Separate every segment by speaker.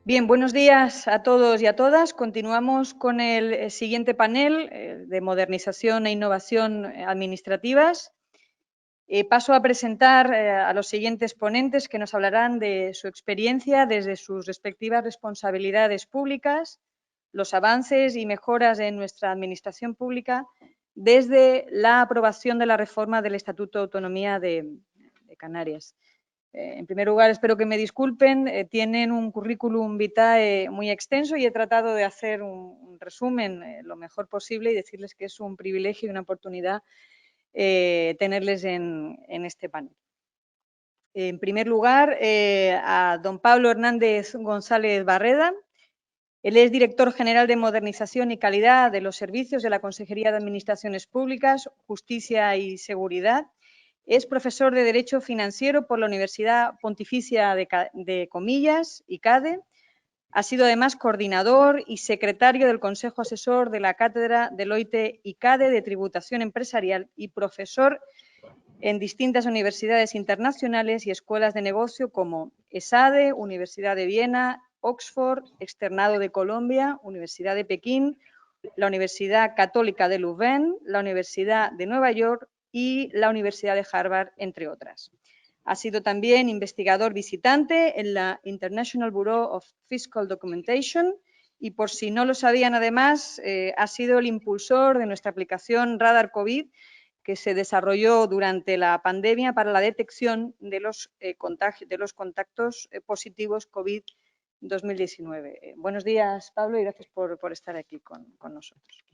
Speaker 1: Bien, buenos días a todos y a todas. Continuamos con el siguiente panel de modernización e innovación administrativas. Paso a presentar a los siguientes ponentes que nos hablarán de su experiencia desde sus respectivas responsabilidades públicas, los avances y mejoras en nuestra administración pública desde la aprobación de la reforma del Estatuto de Autonomía de Canarias. En primer lugar, espero que me disculpen, tienen un currículum vitae muy extenso y he tratado de hacer un resumen lo mejor posible y decirles que es un privilegio y una oportunidad tenerles en este panel. En primer lugar, a don Pablo Hernández González Barreda. Él es director general de Modernización y Calidad de los Servicios de la Consejería de Administraciones Públicas, Justicia y Seguridad. Es profesor de Derecho Financiero por la Universidad Pontificia de Comillas, ICADE. Ha sido además coordinador y secretario del Consejo Asesor de la Cátedra Deloitte ICADE de Tributación Empresarial y profesor en distintas universidades internacionales y escuelas de negocio como ESADE, Universidad de Viena, Oxford, Externado de Colombia, Universidad de Pekín, la Universidad Católica de Louvain, la Universidad de Nueva York y la Universidad de Harvard, entre otras. Ha sido también investigador visitante en la International Bureau of Fiscal Documentation y, por si no lo sabían además, ha sido el impulsor de nuestra aplicación Radar COVID, que se desarrolló durante la pandemia para la detección de los contactos positivos COVID 2019. Buenos días, Pablo, y gracias por estar aquí con nosotros.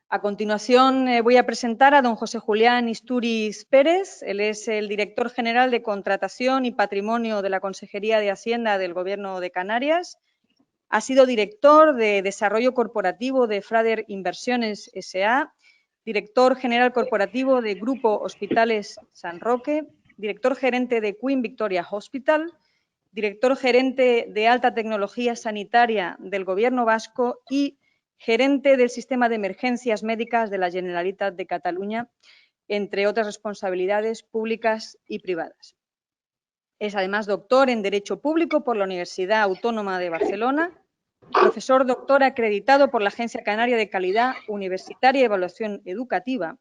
Speaker 1: A continuación voy a presentar a don José Julián Istúriz Pérez. Él es el director general de Contratación y Patrimonio de la Consejería de Hacienda del Gobierno de Canarias. Ha sido director de Desarrollo Corporativo de Frader Inversiones S.A., director general corporativo de Grupo Hospitales San Roque, director gerente de Queen Victoria Hospital, director gerente de Alta Tecnología Sanitaria del Gobierno Vasco y gerente del Sistema de Emergencias Médicas de la Generalitat de Cataluña, entre otras responsabilidades públicas y privadas. Es además doctor en Derecho Público por la Universidad Autónoma de Barcelona, profesor doctor acreditado por la Agencia Canaria de Calidad Universitaria y Evaluación Educativa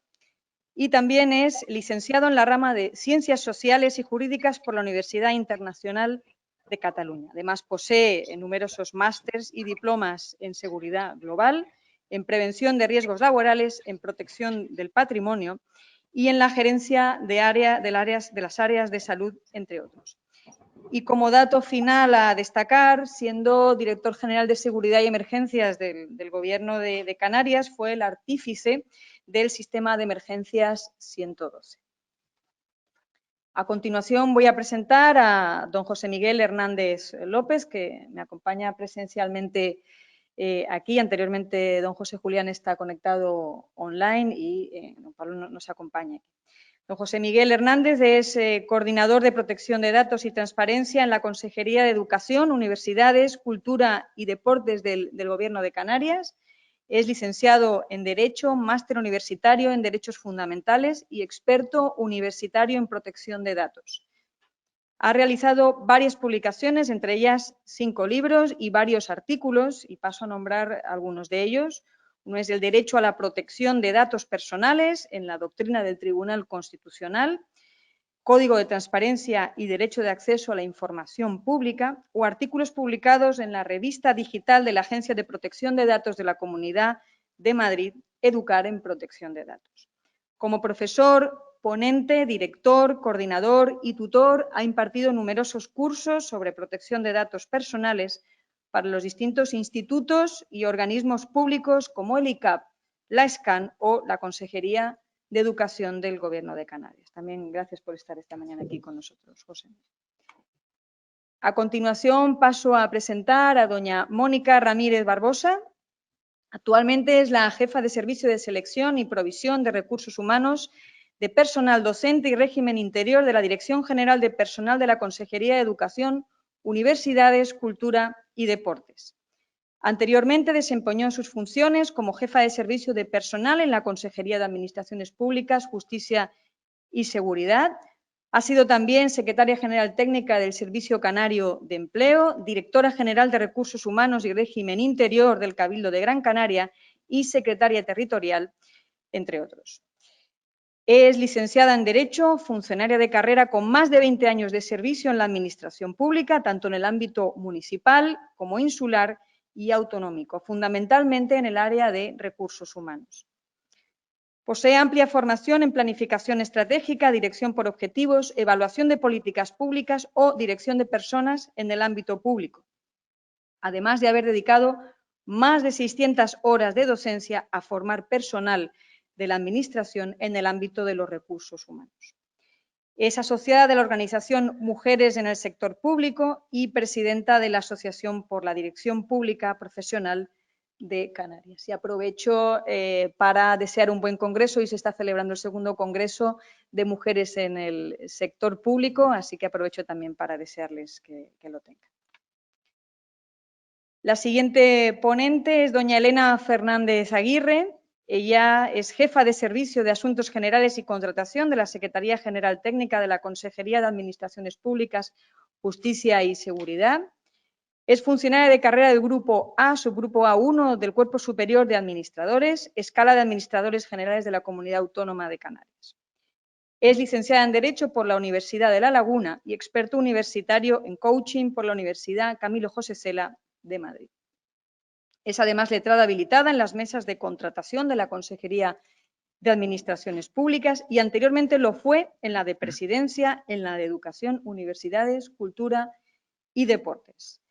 Speaker 1: y también es licenciado en la rama de Ciencias Sociales y Jurídicas por la Universidad Internacional de Cataluña. Además, posee numerosos másters y diplomas en seguridad global, en prevención de riesgos laborales, en protección del patrimonio y en la gerencia de las áreas de salud, entre otros. Y como dato final a destacar, siendo director general de Seguridad y Emergencias del Gobierno de Canarias, fue el artífice del sistema de emergencias 112. A continuación voy a presentar a don José Miguel Hernández López, que me acompaña presencialmente aquí. Anteriormente don José Julián está conectado online y don Pablo nos acompaña. Don José Miguel Hernández es coordinador de protección de datos y transparencia en la Consejería de Educación, Universidades, Cultura y Deportes del Gobierno de Canarias. Es licenciado en Derecho, máster universitario en Derechos Fundamentales y experto universitario en protección de datos. Ha realizado varias publicaciones, entre ellas 5 libros y varios artículos, y paso a nombrar algunos de ellos. Uno es el derecho a la protección de datos personales en la doctrina del Tribunal Constitucional, Código de Transparencia y Derecho de Acceso a la Información Pública, o artículos publicados en la revista digital de la Agencia de Protección de Datos de la Comunidad de Madrid, Educar en Protección de Datos. Como profesor, ponente, director, coordinador y tutor, ha impartido numerosos cursos sobre protección de datos personales para los distintos institutos y organismos públicos como el ICAP, la SCAN o la Consejería de Educación del Gobierno de Canarias. También gracias por estar esta mañana aquí con nosotros, José. A continuación paso a presentar a doña Mónica Ramírez Barbosa. Actualmente es la jefa de Servicio de Selección y Provisión de Recursos Humanos de Personal Docente y Régimen Interior de la Dirección General de Personal de la Consejería de Educación, Universidades, Cultura y Deportes. Anteriormente desempeñó sus funciones como jefa de Servicio de Personal en la Consejería de Administraciones Públicas, Justicia y Seguridad. Ha sido también secretaria general técnica del Servicio Canario de Empleo, directora general de Recursos Humanos y Régimen Interior del Cabildo de Gran Canaria y secretaria territorial, entre otros. Es licenciada en Derecho, funcionaria de carrera con más de 20 años de servicio en la Administración Pública, tanto en el ámbito municipal como insular y autonómico, fundamentalmente en el área de recursos humanos. Posee amplia formación en planificación estratégica, dirección por objetivos, evaluación de políticas públicas o dirección de personas en el ámbito público, además de haber dedicado más de 600 horas de docencia a formar personal de la Administración en el ámbito de los recursos humanos. Es asociada de la organización Mujeres en el Sector Público y presidenta de la Asociación por la Dirección Pública Profesional de Canarias. Y aprovecho para desear un buen congreso. Hoy se está celebrando el segundo congreso de mujeres en el sector público, así que aprovecho también para desearles que lo tengan. La siguiente ponente es doña Elena Fernández Aguirre. Ella es jefa de Servicio de Asuntos Generales y Contratación de la Secretaría General Técnica de la Consejería de Administraciones Públicas, Justicia y Seguridad. Es funcionaria de carrera del Grupo A, subgrupo A1 del Cuerpo Superior de Administradores, escala de Administradores Generales de la Comunidad Autónoma de Canarias. Es licenciada en Derecho por la Universidad de La Laguna y experto universitario en coaching por la Universidad Camilo José Cela de Madrid. Es además letrada habilitada en las mesas de contratación de la Consejería de Administraciones Públicas y anteriormente lo fue en la de Presidencia, en la de Educación, Universidades, Cultura y Deportes.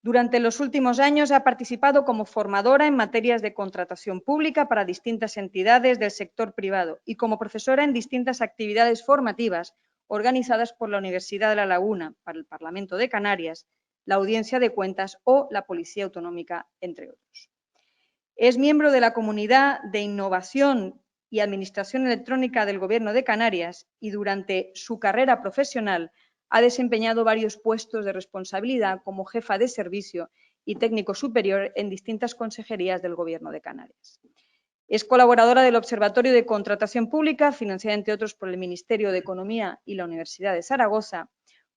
Speaker 1: Durante los últimos años ha participado como formadora en materias de contratación pública para distintas entidades del sector privado y como profesora en distintas actividades formativas organizadas por la Universidad de La Laguna para el Parlamento de Canarias, la Audiencia de Cuentas o la Policía Autonómica, entre otros. Es miembro de la Comunidad de Innovación y Administración Electrónica del Gobierno de Canarias y durante su carrera profesional ha desempeñado varios puestos de responsabilidad como jefa de servicio y técnico superior en distintas consejerías del Gobierno de Canarias. Es colaboradora del Observatorio de Contratación Pública, financiada entre otros por el Ministerio de Economía y la Universidad de Zaragoza.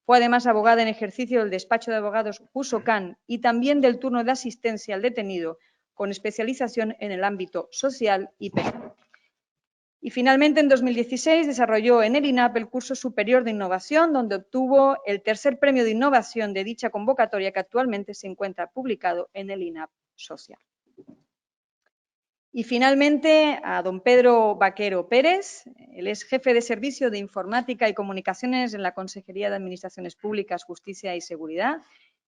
Speaker 1: Fue además abogada en ejercicio del despacho de abogados Jusocan y también del turno de asistencia al detenido, con especialización en el ámbito social y penal. Y finalmente, en 2016, desarrolló en el INAP el curso superior de innovación, donde obtuvo el tercer premio de innovación de dicha convocatoria, que actualmente se encuentra publicado en el INAP Social. Y finalmente, a don Pedro Vaquero Pérez. Él es jefe de Servicio de Informática y Comunicaciones en la Consejería de Administraciones Públicas, Justicia y Seguridad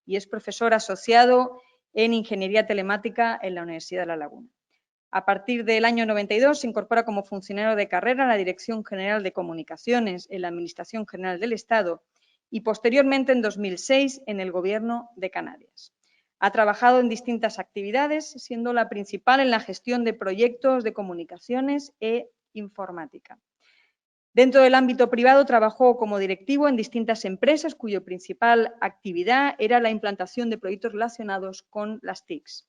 Speaker 1: y es profesor asociado en Ingeniería Telemática en la Universidad de La Laguna. A partir del año 92 se incorpora como funcionario de carrera en la Dirección General de Comunicaciones en la Administración General del Estado y posteriormente en 2006 en el Gobierno de Canarias. Ha trabajado en distintas actividades, siendo la principal en la gestión de proyectos de comunicaciones e informática. Dentro del ámbito privado trabajó como directivo en distintas empresas cuya principal actividad era la implantación de proyectos relacionados con las TICs.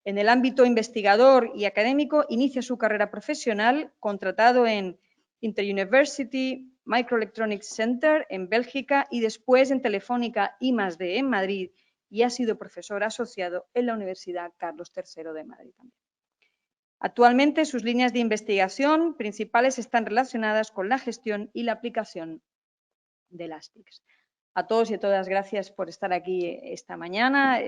Speaker 1: En el ámbito investigador y académico inicia su carrera profesional contratado en Interuniversity Microelectronics Center en Bélgica y después en Telefónica I+D en Madrid y ha sido profesor asociado en la Universidad Carlos III de Madrid también. Actualmente sus líneas de investigación principales están relacionadas con la gestión y la aplicación de las TICs. A todos y a todas, gracias por estar aquí esta mañana.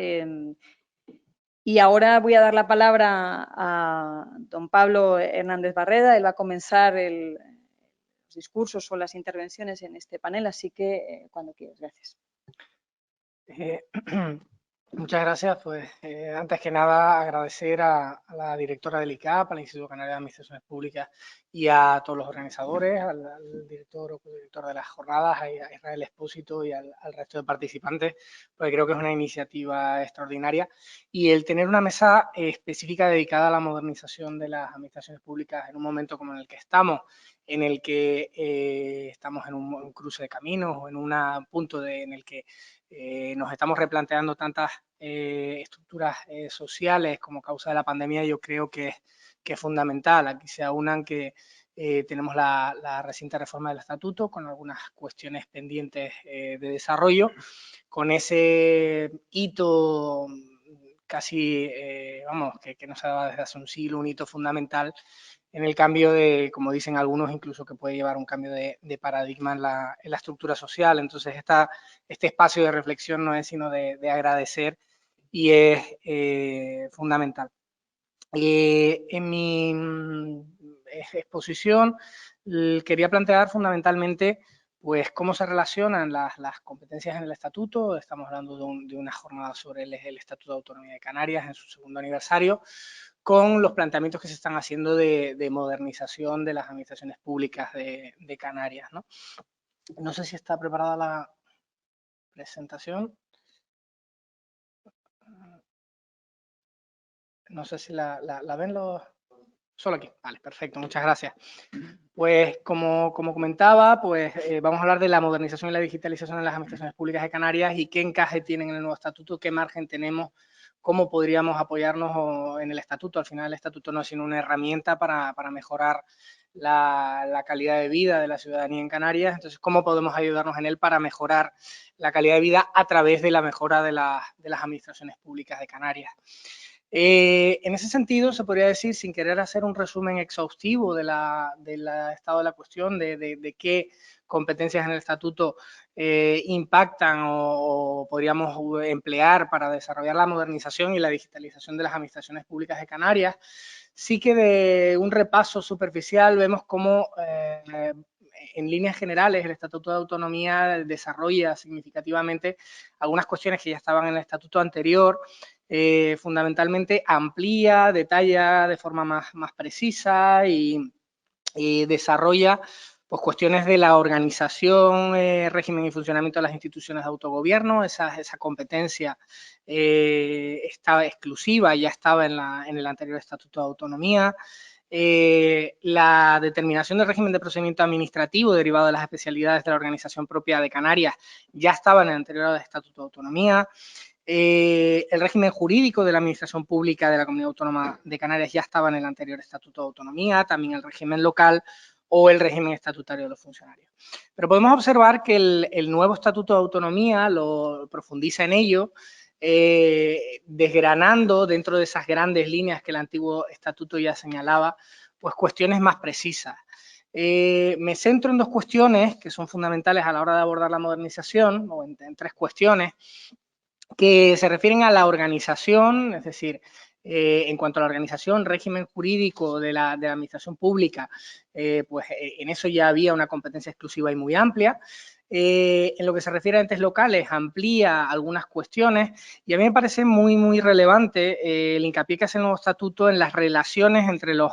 Speaker 1: Y ahora voy a dar la palabra a don Pablo Hernández Barreda. Él va a comenzar los discursos o las intervenciones en este panel, así que cuando quieras. Gracias.
Speaker 2: Muchas gracias. Pues antes que nada agradecer a la directora del ICAP, al Instituto Canario de Administraciones Públicas y a todos los organizadores, al director o codirector de las jornadas, a Israel Expósito y al resto de participantes, porque creo que es una iniciativa extraordinaria. Y el tener una mesa específica dedicada a la modernización de las administraciones públicas en un momento como en el que estamos, en el que estamos en un cruce de caminos o en un punto en el que nos estamos replanteando tantas estructuras sociales como causa de la pandemia, yo creo que es fundamental. Aquí se aunan que tenemos la reciente reforma del estatuto con algunas cuestiones pendientes de desarrollo, con ese hito casi, vamos, que no se daba desde hace un siglo, un hito fundamental en el cambio de, como dicen algunos, incluso que puede llevar un cambio de paradigma en la estructura social. Entonces, este espacio de reflexión no es sino de agradecer y es fundamental. En mi exposición quería plantear fundamentalmente pues cómo se relacionan las competencias en el estatuto. Estamos hablando de una jornada sobre el Estatuto de Autonomía de Canarias en su segundo aniversario, con los planteamientos que se están haciendo de modernización de las administraciones públicas de Canarias, ¿no? No sé si está preparada la presentación. No sé si la ven los... Solo aquí. Vale, perfecto, muchas gracias. Pues como comentaba, pues vamos a hablar de la modernización y la digitalización de las administraciones públicas de Canarias y qué encaje tienen en el nuevo estatuto, qué margen tenemos, cómo podríamos apoyarnos en el estatuto. Al final el estatuto no es sino una herramienta para mejorar la calidad de vida de la ciudadanía en Canarias. Entonces, ¿cómo podemos ayudarnos en él para mejorar la calidad de vida a través de la mejora de las administraciones públicas de Canarias? En ese sentido, se podría decir, sin querer hacer un resumen exhaustivo del estado de la cuestión, de qué competencias en el estatuto impactan o podríamos emplear para desarrollar la modernización y la digitalización de las administraciones públicas de Canarias, sí que de un repaso superficial vemos cómo en líneas generales el Estatuto de Autonomía desarrolla significativamente algunas cuestiones que ya estaban en el estatuto anterior. Fundamentalmente amplía, detalla de forma más precisa y desarrolla pues, cuestiones de la organización, régimen y funcionamiento de las instituciones de autogobierno. Esa competencia estaba exclusiva, ya estaba en el anterior Estatuto de Autonomía. La determinación del régimen de procedimiento administrativo derivado de las especialidades de la organización propia de Canarias ya estaba en el anterior Estatuto de Autonomía. El régimen jurídico de la administración pública de la Comunidad Autónoma de Canarias ya estaba en el anterior Estatuto de Autonomía, también el régimen local o el régimen estatutario de los funcionarios. Pero podemos observar que el nuevo Estatuto de Autonomía lo profundiza en ello, desgranando dentro de esas grandes líneas que el antiguo estatuto ya señalaba, pues cuestiones más precisas. Me centro en dos cuestiones que son fundamentales a la hora de abordar la modernización, o en tres cuestiones, que se refieren a la organización, es decir, en cuanto a la organización, régimen jurídico de la administración pública, pues en eso ya había una competencia exclusiva y muy amplia. En lo que se refiere a entes locales, amplía algunas cuestiones y a mí me parece muy relevante el hincapié que hace el nuevo estatuto en las relaciones entre los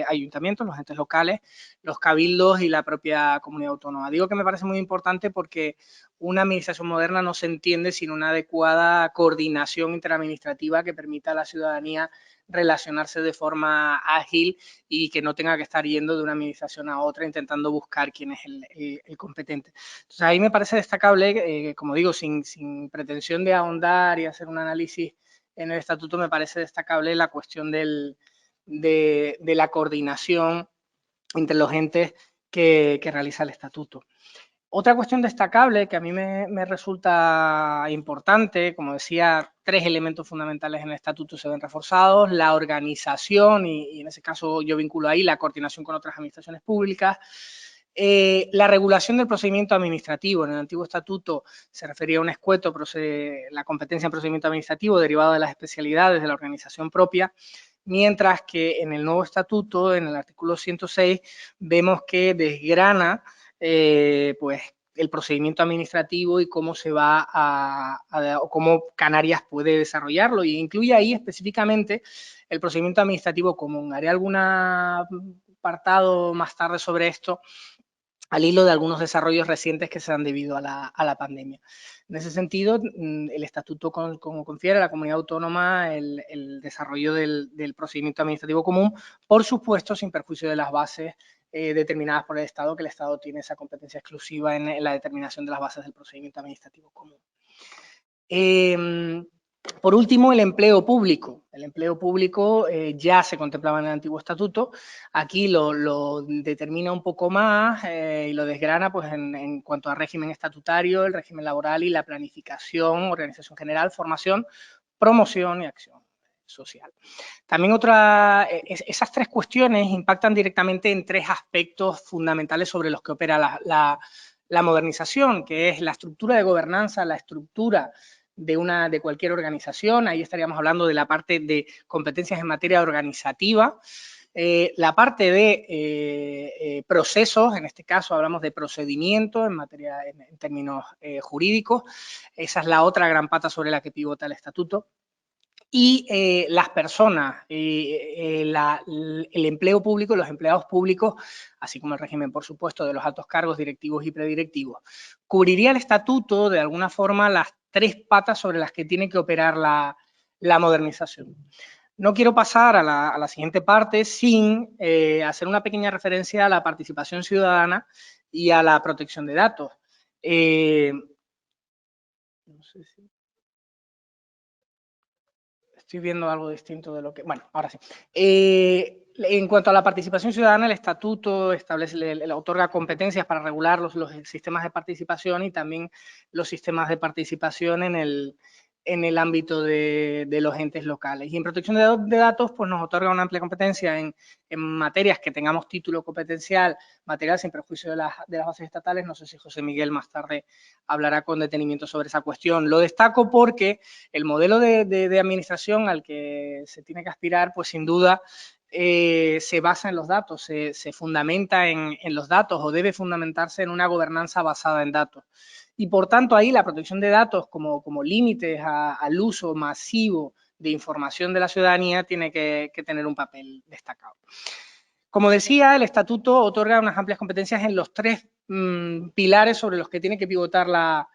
Speaker 2: ayuntamientos, los entes locales, los cabildos y la propia comunidad autónoma. Digo que me parece muy importante porque una administración moderna no se entiende sin una adecuada coordinación interadministrativa que permita a la ciudadanía relacionarse de forma ágil y que no tenga que estar yendo de una administración a otra intentando buscar quién es el competente. Entonces ahí me parece destacable, como digo, sin pretensión de ahondar y hacer un análisis en el estatuto, me parece destacable la cuestión de la coordinación entre los entes que realiza el estatuto. Otra cuestión destacable que a mí me resulta importante, como decía, tres elementos fundamentales en el estatuto se ven reforzados: la organización, y en ese caso yo vinculo ahí la coordinación con otras administraciones públicas, la regulación del procedimiento administrativo. En el antiguo estatuto se refería a un escueto, la competencia en procedimiento administrativo derivado de las especialidades de la organización propia, mientras que en el nuevo estatuto, en el artículo 106, vemos que desgrana pues el procedimiento administrativo y cómo se va o cómo Canarias puede desarrollarlo, y incluye ahí específicamente el procedimiento administrativo común. Haré algún apartado más tarde sobre esto, al hilo de algunos desarrollos recientes que se han debido a la pandemia. En ese sentido, el estatuto como confiere a la comunidad autónoma el desarrollo del procedimiento administrativo común, por supuesto sin perjuicio de las bases determinadas por el Estado, que el Estado tiene esa competencia exclusiva en la determinación de las bases del procedimiento administrativo común. Por último, el empleo público. El empleo público ya se contemplaba en el antiguo estatuto. Aquí lo determina un poco más y lo desgrana pues, en cuanto a régimen estatutario, el régimen laboral y la planificación, organización general, formación, promoción y acción social. También esas tres cuestiones impactan directamente en tres aspectos fundamentales sobre los que opera la modernización, que es la estructura de gobernanza, la estructura de cualquier organización. Ahí estaríamos hablando de la parte de competencias en materia organizativa, la parte de procesos, en este caso hablamos de procedimientos en términos jurídicos. Esa es la otra gran pata sobre la que pivota el estatuto. Y las personas, el empleo público, los empleados públicos, así como el régimen, por supuesto, de los altos cargos directivos y predirectivos. Cubriría el estatuto, de alguna forma, las tres patas sobre las que tiene que operar la modernización. No quiero pasar a la siguiente parte sin hacer una pequeña referencia a la participación ciudadana y a la protección de datos. No sé si... Estoy viendo algo distinto de lo que... Bueno, ahora sí. En cuanto a la participación ciudadana, el estatuto le otorga competencias para regular los sistemas de participación y también los sistemas de participación en el ámbito de los entes locales. Y en protección de datos, pues nos otorga una amplia competencia en materias que tengamos título competencial, material sin perjuicio de las bases estatales. No sé si José Miguel más tarde hablará con detenimiento sobre esa cuestión. Lo destaco porque el modelo de administración al que se tiene que aspirar, pues sin duda se basa en los datos, se fundamenta en los datos o debe fundamentarse en una gobernanza basada en datos. Y por tanto ahí la protección de datos como límites al uso masivo de información de la ciudadanía tiene que tener un papel destacado. Como decía, el estatuto otorga unas amplias competencias en los tres pilares sobre los que tiene que pivotar la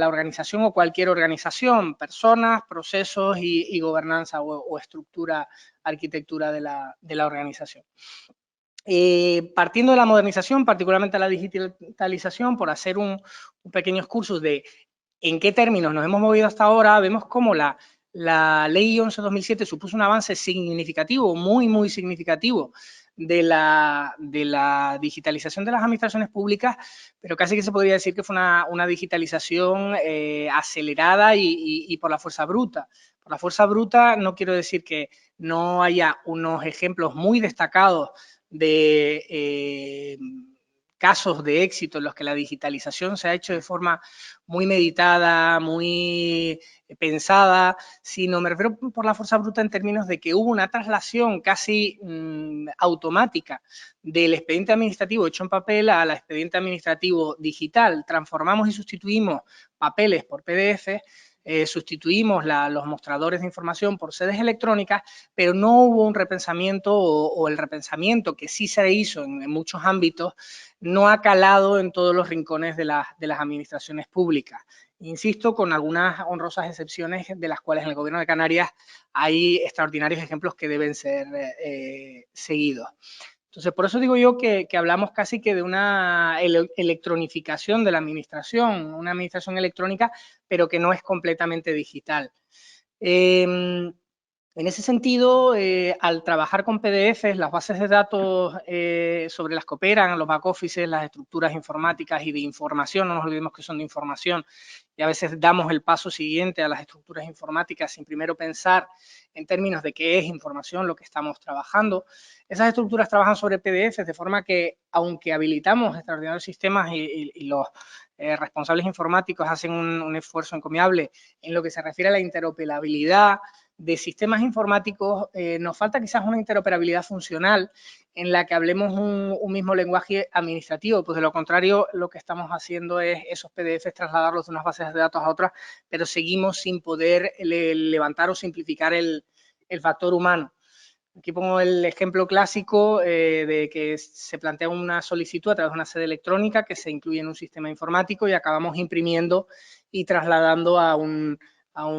Speaker 2: organización o cualquier organización: personas, procesos y gobernanza o estructura, arquitectura de la organización. Partiendo de la modernización, particularmente la digitalización, por hacer un pequeño excursus de en qué términos nos hemos movido hasta ahora, vemos cómo la Ley 11/2007 supuso un avance significativo, muy significativo, de la digitalización de las administraciones públicas, pero casi que se podría decir que fue una digitalización acelerada y por la fuerza bruta. Por la fuerza bruta no quiero decir que no haya unos ejemplos muy destacados de casos de éxito en los que la digitalización se ha hecho de forma muy meditada, muy pensada, sino me refiero por la fuerza bruta en términos de que hubo una traslación casi automática del expediente administrativo hecho en papel al expediente administrativo digital. Transformamos y sustituimos papeles por PDF, sustituimos los mostradores de información por sedes electrónicas, pero no hubo un repensamiento o el repensamiento que sí se hizo en muchos ámbitos no ha calado en todos los rincones de las administraciones públicas. Insisto, con algunas honrosas excepciones, de las cuales en el Gobierno de Canarias hay extraordinarios ejemplos que deben ser seguidos. Entonces, por eso digo yo que hablamos casi que de una electronificación de la administración, una administración electrónica, pero que no es completamente digital. En ese sentido, al trabajar con PDFs, las bases de datos sobre las que operan, los back offices, las estructuras informáticas y de información, no nos olvidemos que son de información, y a veces damos el paso siguiente a las estructuras informáticas sin primero pensar en términos de qué es información lo que estamos trabajando. Esas estructuras trabajan sobre PDFs, de forma que, aunque habilitamos extraordinarios sistemas y los responsables informáticos hacen un esfuerzo encomiable en lo que se refiere a la interoperabilidad de sistemas informáticos, nos falta quizás una interoperabilidad funcional en la que hablemos un mismo lenguaje administrativo, pues de lo contrario lo que estamos haciendo es esos PDFs trasladarlos de unas bases de datos a otras, pero seguimos sin poder levantar o simplificar el factor humano. Aquí pongo el ejemplo clásico de que se plantea una solicitud a través de una sede electrónica que se incluye en un sistema informático y acabamos imprimiendo y trasladando a un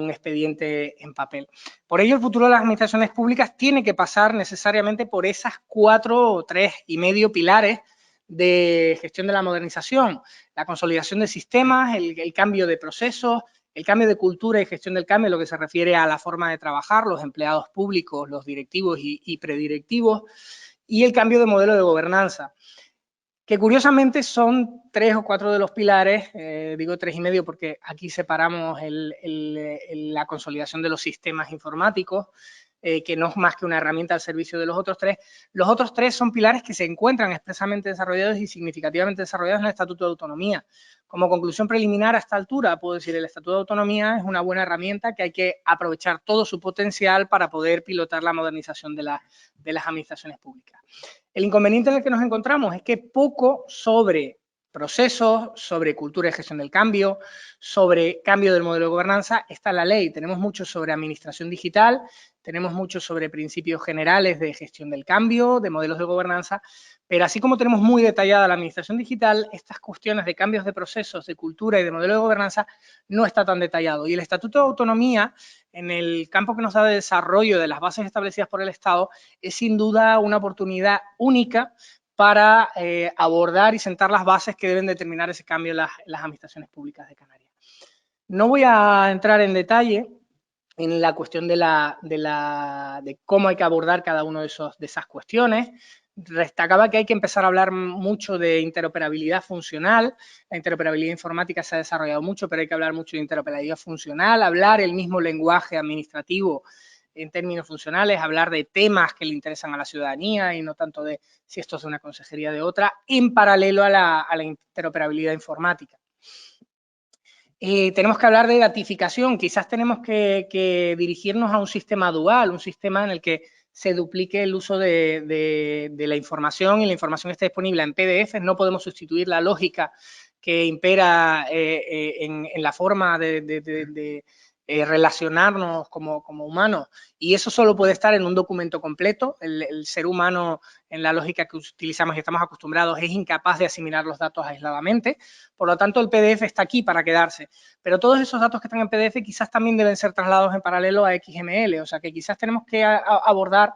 Speaker 2: expediente en papel. Por ello, el futuro de las administraciones públicas tiene que pasar necesariamente por esas 4 o 3,5 pilares de gestión de la modernización: la consolidación de sistemas, el cambio de procesos, El cambio de cultura y gestión del cambio, lo que se refiere a la forma de trabajar, los empleados públicos, los directivos y predirectivos, y el cambio de modelo de gobernanza, que curiosamente son 3 o 4 de los pilares, digo 3 y medio porque aquí separamos la consolidación de los sistemas informáticos, que no es más que una herramienta al servicio de los otros 3. Los otros 3 son pilares que se encuentran expresamente desarrollados y significativamente desarrollados en el Estatuto de Autonomía. Como conclusión preliminar a esta altura, puedo decir, el Estatuto de Autonomía es una buena herramienta que hay que aprovechar todo su potencial para poder pilotar la modernización de las administraciones públicas. El inconveniente en el que nos encontramos es que poco sobre procesos, sobre cultura y gestión del cambio, sobre cambio del modelo de gobernanza, está la ley. Tenemos mucho sobre administración digital, tenemos mucho sobre principios generales de gestión del cambio, de modelos de gobernanza, pero así como tenemos muy detallada la administración digital, estas cuestiones de cambios de procesos, de cultura y de modelo de gobernanza no está tan detallado. Y el Estatuto de Autonomía, en el campo que nos da de desarrollo de las bases establecidas por el Estado, es sin duda una oportunidad única para abordar y sentar las bases que deben determinar ese cambio en las administraciones públicas de Canarias. No voy a entrar en detalle en la cuestión de cómo hay que abordar cada una de esas cuestiones. Destacaba que hay que empezar a hablar mucho de interoperabilidad funcional. La interoperabilidad informática se ha desarrollado mucho, pero hay que hablar mucho de interoperabilidad funcional, hablar el mismo lenguaje administrativo en términos funcionales, hablar de temas que le interesan a la ciudadanía y no tanto de si esto es de una consejería de otra, en paralelo a la interoperabilidad informática. Tenemos que hablar de datificación, quizás tenemos que dirigirnos a un sistema dual, un sistema en el que se duplique el uso de la información y la información esté disponible en PDF. No podemos sustituir la lógica que impera en la forma de relacionarnos como humanos, y eso solo puede estar en un documento completo. El ser humano, en la lógica que utilizamos y estamos acostumbrados, es incapaz de asimilar los datos aisladamente. Por lo tanto, el PDF está aquí para quedarse, pero todos esos datos que están en PDF quizás también deben ser trasladados en paralelo a XML, o sea que quizás tenemos que abordar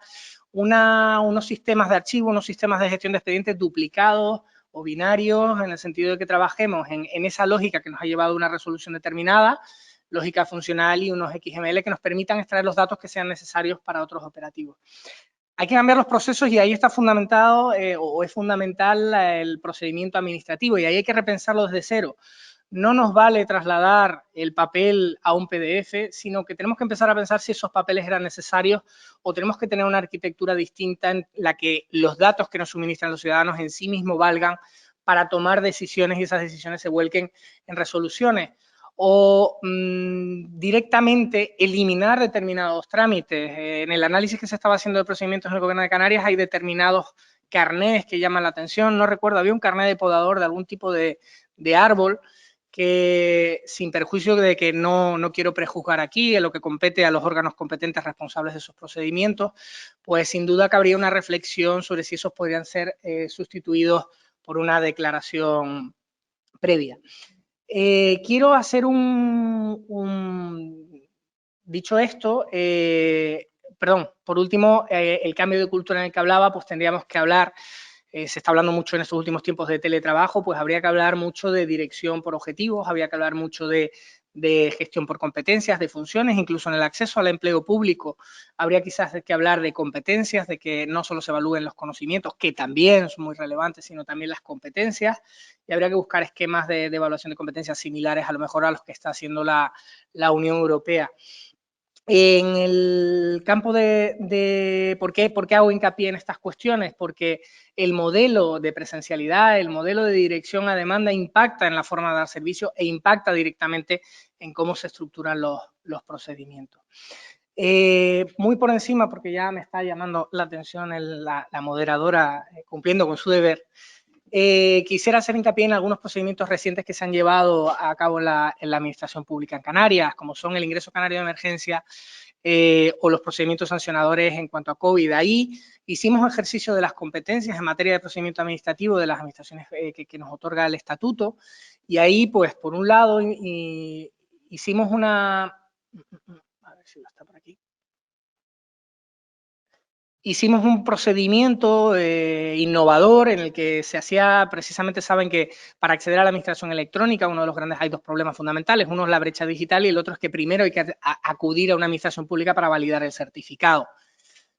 Speaker 2: unos sistemas de archivo, unos sistemas de gestión de expedientes duplicados o binarios, en el sentido de que trabajemos en esa lógica que nos ha llevado a una resolución determinada, lógica funcional, y unos XML que nos permitan extraer los datos que sean necesarios para otros operativos. Hay que cambiar los procesos y ahí está fundamentado o es fundamental el procedimiento administrativo, y ahí hay que repensarlo desde cero. No nos vale trasladar el papel a un PDF, sino que tenemos que empezar a pensar si esos papeles eran necesarios o tenemos que tener una arquitectura distinta en la que los datos que nos suministran los ciudadanos en sí mismos valgan para tomar decisiones y esas decisiones se vuelquen en resoluciones. O directamente eliminar determinados trámites. En el análisis que se estaba haciendo de procedimientos en el Gobierno de Canarias hay determinados carnés que llaman la atención. No recuerdo, había un carné de podador de algún tipo de árbol que, sin perjuicio de que no quiero prejuzgar aquí en lo que compete a los órganos competentes responsables de esos procedimientos, pues sin duda cabría una reflexión sobre si esos podrían ser sustituidos por una declaración previa. Quiero hacer dicho esto, perdón, por último, el cambio de cultura en el que hablaba, pues tendríamos que hablar, se está hablando mucho en estos últimos tiempos de teletrabajo, pues habría que hablar mucho de dirección por objetivos, habría que hablar mucho de gestión por competencias, de funciones, incluso en el acceso al empleo público habría quizás que hablar de competencias, de que no solo se evalúen los conocimientos, que también son muy relevantes, sino también las competencias, y habría que buscar esquemas de evaluación de competencias similares a lo mejor a los que está haciendo la Unión Europea. En el campo de ¿por qué hago hincapié en estas cuestiones? Porque el modelo de presencialidad, el modelo de dirección a demanda impacta en la forma de dar servicio e impacta directamente en cómo se estructuran los procedimientos. Muy por encima, porque ya me está llamando la atención la moderadora cumpliendo con su deber, quisiera hacer hincapié en algunos procedimientos recientes que se han llevado a cabo en la administración pública en Canarias, como son el ingreso canario de emergencia o los procedimientos sancionadores en cuanto a COVID. Ahí hicimos ejercicio de las competencias en materia de procedimiento administrativo de las administraciones que nos otorga el estatuto, y ahí, pues, por un lado, hicimos una... A ver si lo está por aquí. hicimos un procedimiento innovador en el que se hacía, precisamente saben que para acceder a la administración electrónica, uno de los grandes, hay dos problemas fundamentales, uno es la brecha digital y el otro es que primero hay que acudir a una administración pública para validar el certificado.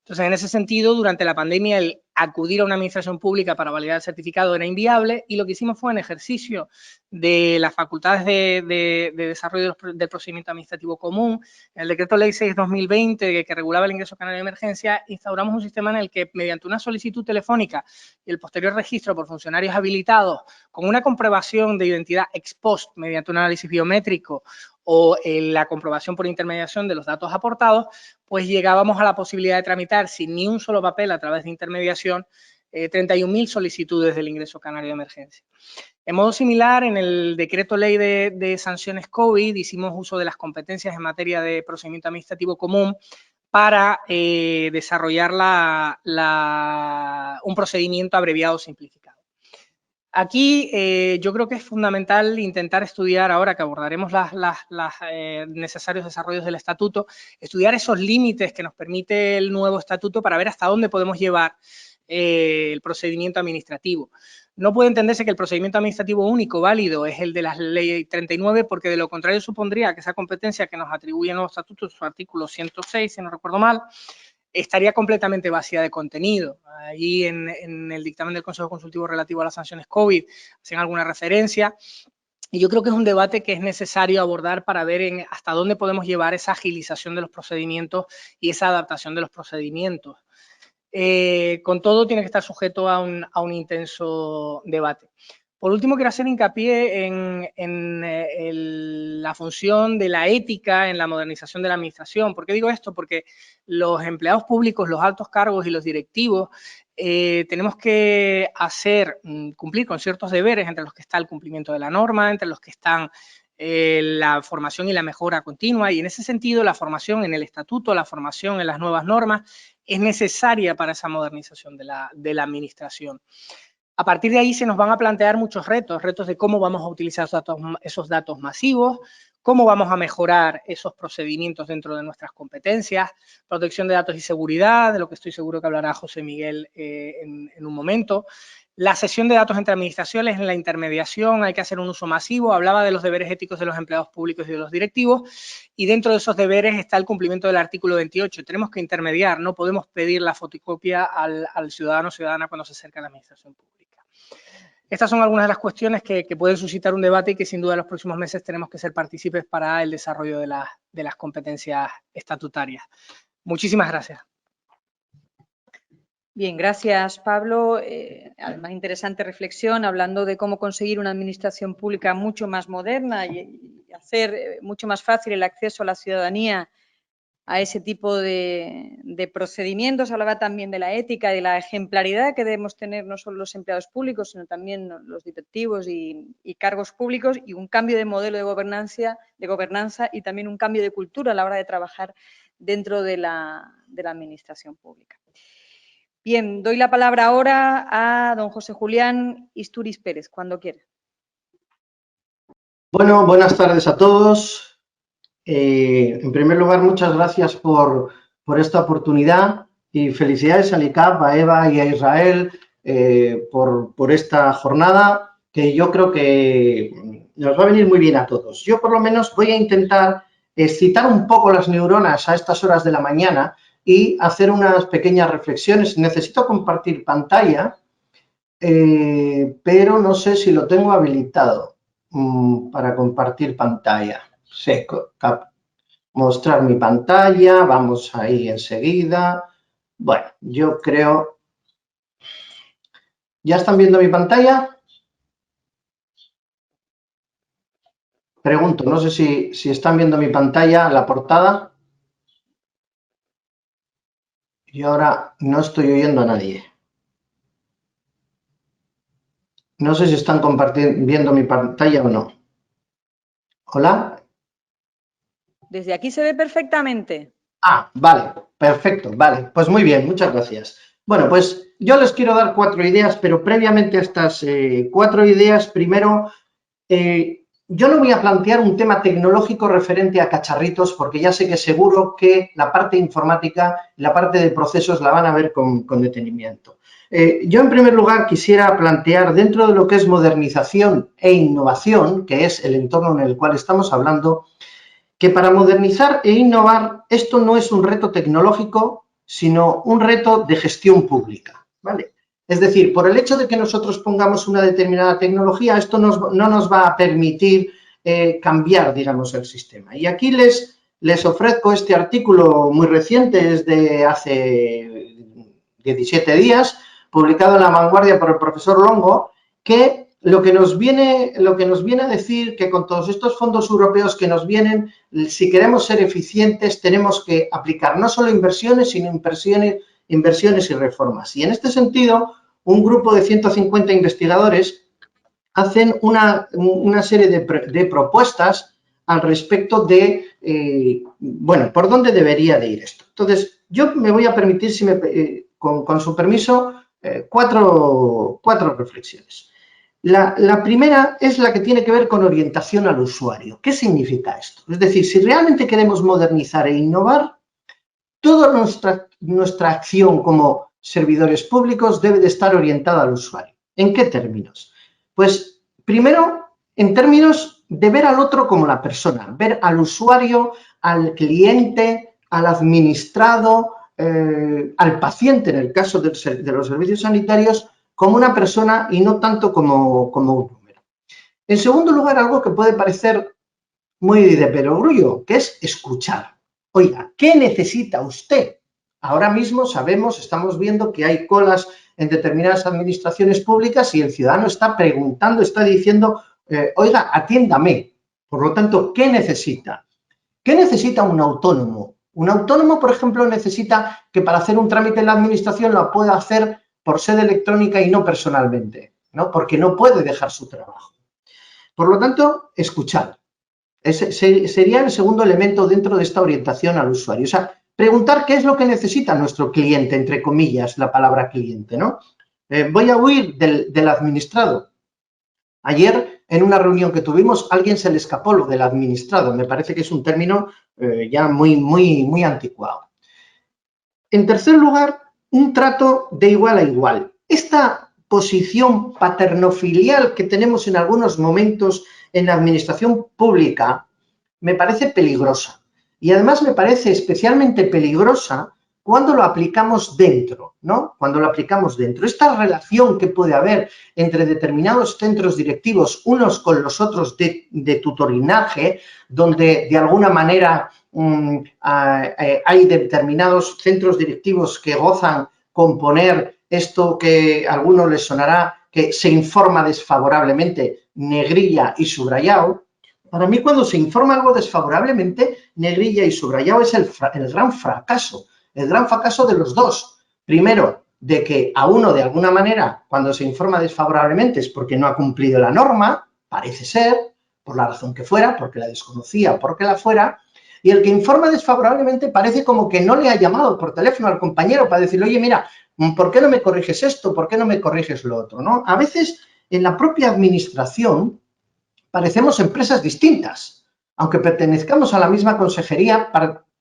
Speaker 2: Entonces, en ese sentido, durante la pandemia, el acudir a una administración pública para validar el certificado era inviable y lo que hicimos fue, en ejercicio de las facultades de desarrollo del procedimiento administrativo común, en el Decreto Ley 6/2020, que regulaba el ingreso canario de emergencia, instauramos un sistema en el que, mediante una solicitud telefónica y el posterior registro por funcionarios habilitados, con una comprobación de identidad ex post mediante un análisis biométrico o la comprobación por intermediación de los datos aportados, pues llegábamos a la posibilidad de tramitar sin ni un solo papel a través de intermediación 31.000 solicitudes del ingreso canario de emergencia. En modo similar, en el decreto ley de sanciones COVID hicimos uso de las competencias en materia de procedimiento administrativo común para desarrollar un procedimiento abreviado simplificado. Aquí yo creo que es fundamental intentar estudiar, ahora que abordaremos los necesarios desarrollos del estatuto, estudiar esos límites que nos permite el nuevo estatuto para ver hasta dónde podemos llevar el procedimiento administrativo. No puede entenderse que el procedimiento administrativo único válido es el de la ley 39, porque de lo contrario supondría que esa competencia que nos atribuye el nuevo estatuto, su artículo 106, si no recuerdo mal, estaría completamente vacía de contenido. Ahí en el dictamen del Consejo Consultivo relativo a las sanciones COVID hacen alguna referencia y yo creo que es un debate que es necesario abordar para ver hasta dónde podemos llevar esa agilización de los procedimientos y esa adaptación de los procedimientos. Con todo, tiene que estar sujeto a un intenso debate. Por último, quiero hacer hincapié en la función de la ética en la modernización de la administración. ¿Por qué digo esto? Porque los empleados públicos, los altos cargos y los directivos tenemos que cumplir con ciertos deberes, entre los que está el cumplimiento de la norma, entre los que están la formación y la mejora continua, y en ese sentido la formación en el estatuto, la formación en las nuevas normas es necesaria para esa modernización de la administración. A partir de ahí se nos van a plantear muchos retos de cómo vamos a utilizar esos datos masivos, cómo vamos a mejorar esos procedimientos dentro de nuestras competencias, protección de datos y seguridad, de lo que estoy seguro que hablará José Miguel en un momento. La cesión de datos entre administraciones, en la intermediación hay que hacer un uso masivo, hablaba de los deberes éticos de los empleados públicos y de los directivos, y dentro de esos deberes está el cumplimiento del artículo 28. Tenemos que intermediar, no podemos pedir la fotocopia al ciudadano o ciudadana cuando se acerca a la administración pública. Estas son algunas de las cuestiones que pueden suscitar un debate y que sin duda en los próximos meses tenemos que ser partícipes para el desarrollo de las competencias estatutarias. Muchísimas gracias.
Speaker 1: Bien, gracias Pablo. Además, interesante reflexión hablando de cómo conseguir una administración pública mucho más moderna y hacer mucho más fácil el acceso a la ciudadanía a ese tipo de procedimientos. Hablaba también de la ética y de la ejemplaridad que debemos tener no solo los empleados públicos, sino también los directivos y cargos públicos, y un cambio de modelo de gobernanza y también un cambio de cultura a la hora de trabajar dentro de la administración pública. Bien, doy la palabra ahora a don José Julián Istúriz Pérez, cuando quiera.
Speaker 3: Bueno, buenas tardes a todos. En primer lugar, muchas gracias por esta oportunidad y felicidades a LICAP, a Eva y a Israel por esta jornada, que yo creo que nos va a venir muy bien a todos. Yo por lo menos voy a intentar excitar un poco las neuronas a estas horas de la mañana y hacer unas pequeñas reflexiones. Necesito compartir pantalla, pero no sé si lo tengo habilitado para compartir pantalla. Sí, mostrar mi pantalla, vamos ahí enseguida. Bueno, yo creo... ¿Ya están viendo mi pantalla? Pregunto, no sé si están viendo mi pantalla, la portada. Y ahora no estoy oyendo a nadie. No sé si están viendo mi pantalla o no. ¿Hola?
Speaker 1: Desde aquí se ve perfectamente.
Speaker 3: Ah, vale, perfecto, vale. Pues muy bien, muchas gracias. Bueno, pues yo les quiero dar 4 ideas, pero previamente a estas 4 ideas, primero yo no voy a plantear un tema tecnológico referente a cacharritos porque ya sé que seguro que la parte informática, la parte de procesos la van a ver con detenimiento. Yo, en primer lugar, quisiera plantear dentro de lo que es modernización e innovación, que es el entorno en el cual estamos hablando, que para modernizar e innovar esto no es un reto tecnológico, sino un reto de gestión pública, ¿vale? Es decir, por el hecho de que nosotros pongamos una determinada tecnología, esto no nos va a permitir cambiar, digamos, el sistema. Y aquí les ofrezco este artículo muy reciente, es de hace 17 días, publicado en La Vanguardia por el profesor Longo, que lo que nos viene a decir que con todos estos fondos europeos que nos vienen, si queremos ser eficientes, tenemos que aplicar no solo inversiones, sino inversiones y reformas. Y en este sentido, un grupo de 150 investigadores hacen una serie de propuestas al respecto de, bueno, por dónde debería de ir esto. Entonces, yo me voy a permitir, con su permiso, cuatro reflexiones. La primera es la que tiene que ver con orientación al usuario. ¿Qué significa esto? Es decir, si realmente queremos modernizar e innovar, toda nuestra acción como servidores públicos debe de estar orientada al usuario. ¿En qué términos? Pues, primero, en términos de ver al otro como la persona, ver al usuario, al cliente, al administrado, al paciente, en el caso de los servicios sanitarios, como una persona y no tanto como un número. En segundo lugar, algo que puede parecer muy de perogrullo, que es escuchar. Oiga, ¿qué necesita usted? Ahora mismo sabemos, estamos viendo que hay colas en determinadas administraciones públicas y el ciudadano está preguntando, está diciendo, oiga, atiéndame. Por lo tanto, ¿qué necesita? ¿Qué necesita un autónomo? Un autónomo, por ejemplo, necesita que para hacer un trámite en la administración lo pueda hacer por sede electrónica y no personalmente, ¿no? Porque no puede dejar su trabajo. Por lo tanto, escuchar. Ese sería el segundo elemento dentro de esta orientación al usuario. O sea, preguntar qué es lo que necesita nuestro cliente, entre comillas, la palabra cliente, ¿no? Voy a huir del administrado. Ayer, en una reunión que tuvimos, a alguien se le escapó lo del administrado. Me parece que es un término ya muy anticuado. En tercer lugar, un trato de igual a igual. Esta posición paternofilial que tenemos en algunos momentos en la administración pública me parece peligrosa. Y además me parece especialmente peligrosa cuando lo aplicamos dentro, ¿no? Cuando lo aplicamos dentro. Esta relación que puede haber entre determinados centros directivos, unos con los otros de tutorinaje, donde de alguna manera hay determinados centros directivos que gozan con poner esto que a algunos les sonará, que se informa desfavorablemente, negrilla y subrayado. Para mí, cuando se informa algo desfavorablemente, negrilla y subrayado es el gran fracaso de los dos. Primero, de que a uno, de alguna manera, cuando se informa desfavorablemente es porque no ha cumplido la norma, parece ser, por la razón que fuera, porque la desconocía o porque la fuera, y el que informa desfavorablemente parece como que no le ha llamado por teléfono al compañero para decirle, oye, mira, ¿por qué no me corriges esto? ¿Por qué no me corriges lo otro? ¿No? A veces, en la propia administración, parecemos empresas distintas. Aunque pertenezcamos a la misma consejería,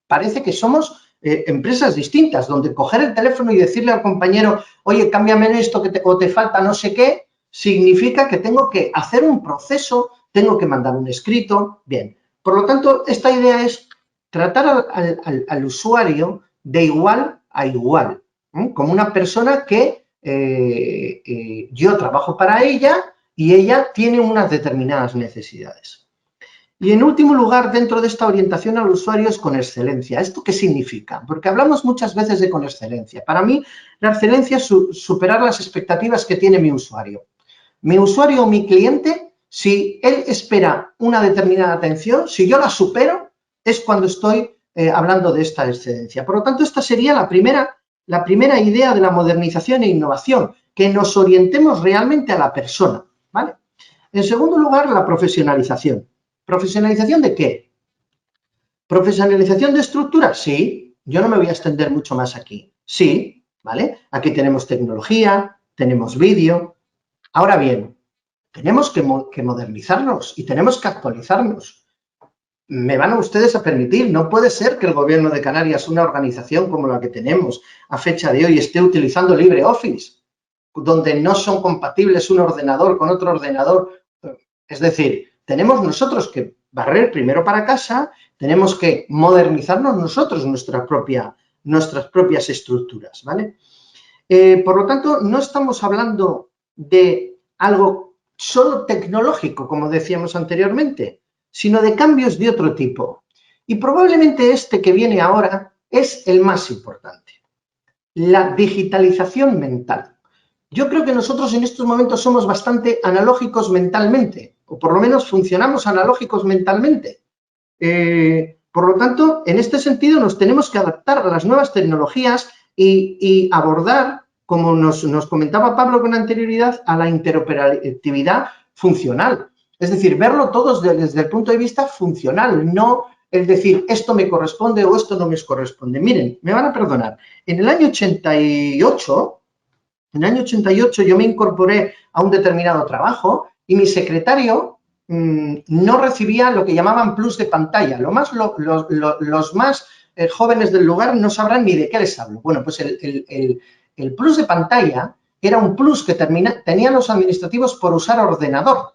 Speaker 3: parece que somos empresas distintas, donde coger el teléfono y decirle al compañero, oye, cámbiame esto o te falta no sé qué, significa que tengo que hacer un proceso, tengo que mandar un escrito. Bien, por lo tanto, esta idea es tratar al usuario de igual a igual, como una persona que yo trabajo para ella y ella tiene unas determinadas necesidades. Y en último lugar, dentro de esta orientación al usuario es con excelencia. ¿Esto qué significa? Porque hablamos muchas veces de con excelencia. Para mí, la excelencia es superar las expectativas que tiene mi usuario. Mi usuario o mi cliente, si él espera una determinada atención, si yo la supero, es cuando estoy hablando de esta excelencia. Por lo tanto, esta sería la primera idea de la modernización e innovación, que nos orientemos realmente a la persona, ¿vale? En segundo lugar, la profesionalización. ¿Profesionalización de qué? ¿Profesionalización de estructuras? Sí, yo no me voy a extender mucho más aquí. Sí, ¿vale? Aquí tenemos tecnología, tenemos vídeo. Ahora bien, tenemos que modernizarnos y tenemos que actualizarnos. Me van ustedes a permitir, no puede ser que el Gobierno de Canarias, una organización como la que tenemos a fecha de hoy, esté utilizando LibreOffice, donde no son compatibles un ordenador con otro ordenador. Es decir, tenemos nosotros que barrer primero para casa, tenemos que modernizarnos nosotros nuestras propias estructuras, ¿vale? Por lo tanto, no estamos hablando de algo solo tecnológico, como decíamos anteriormente, sino de cambios de otro tipo. Y probablemente este que viene ahora es el más importante, la digitalización mental. Yo creo que nosotros en estos momentos somos bastante analógicos mentalmente, o por lo menos funcionamos analógicos mentalmente. Por lo tanto, en este sentido nos tenemos que adaptar a las nuevas tecnologías y abordar, como nos comentaba Pablo con anterioridad, a la interoperatividad funcional. Es decir, verlo todos desde el punto de vista funcional, no el decir esto me corresponde o esto no me corresponde. Miren, me van a perdonar, en el año 88 yo me incorporé a un determinado trabajo y mi secretario no recibía lo que llamaban plus de pantalla. Los más jóvenes del lugar no sabrán ni de qué les hablo. Bueno, pues el plus de pantalla era un plus que tenían los administrativos por usar ordenador.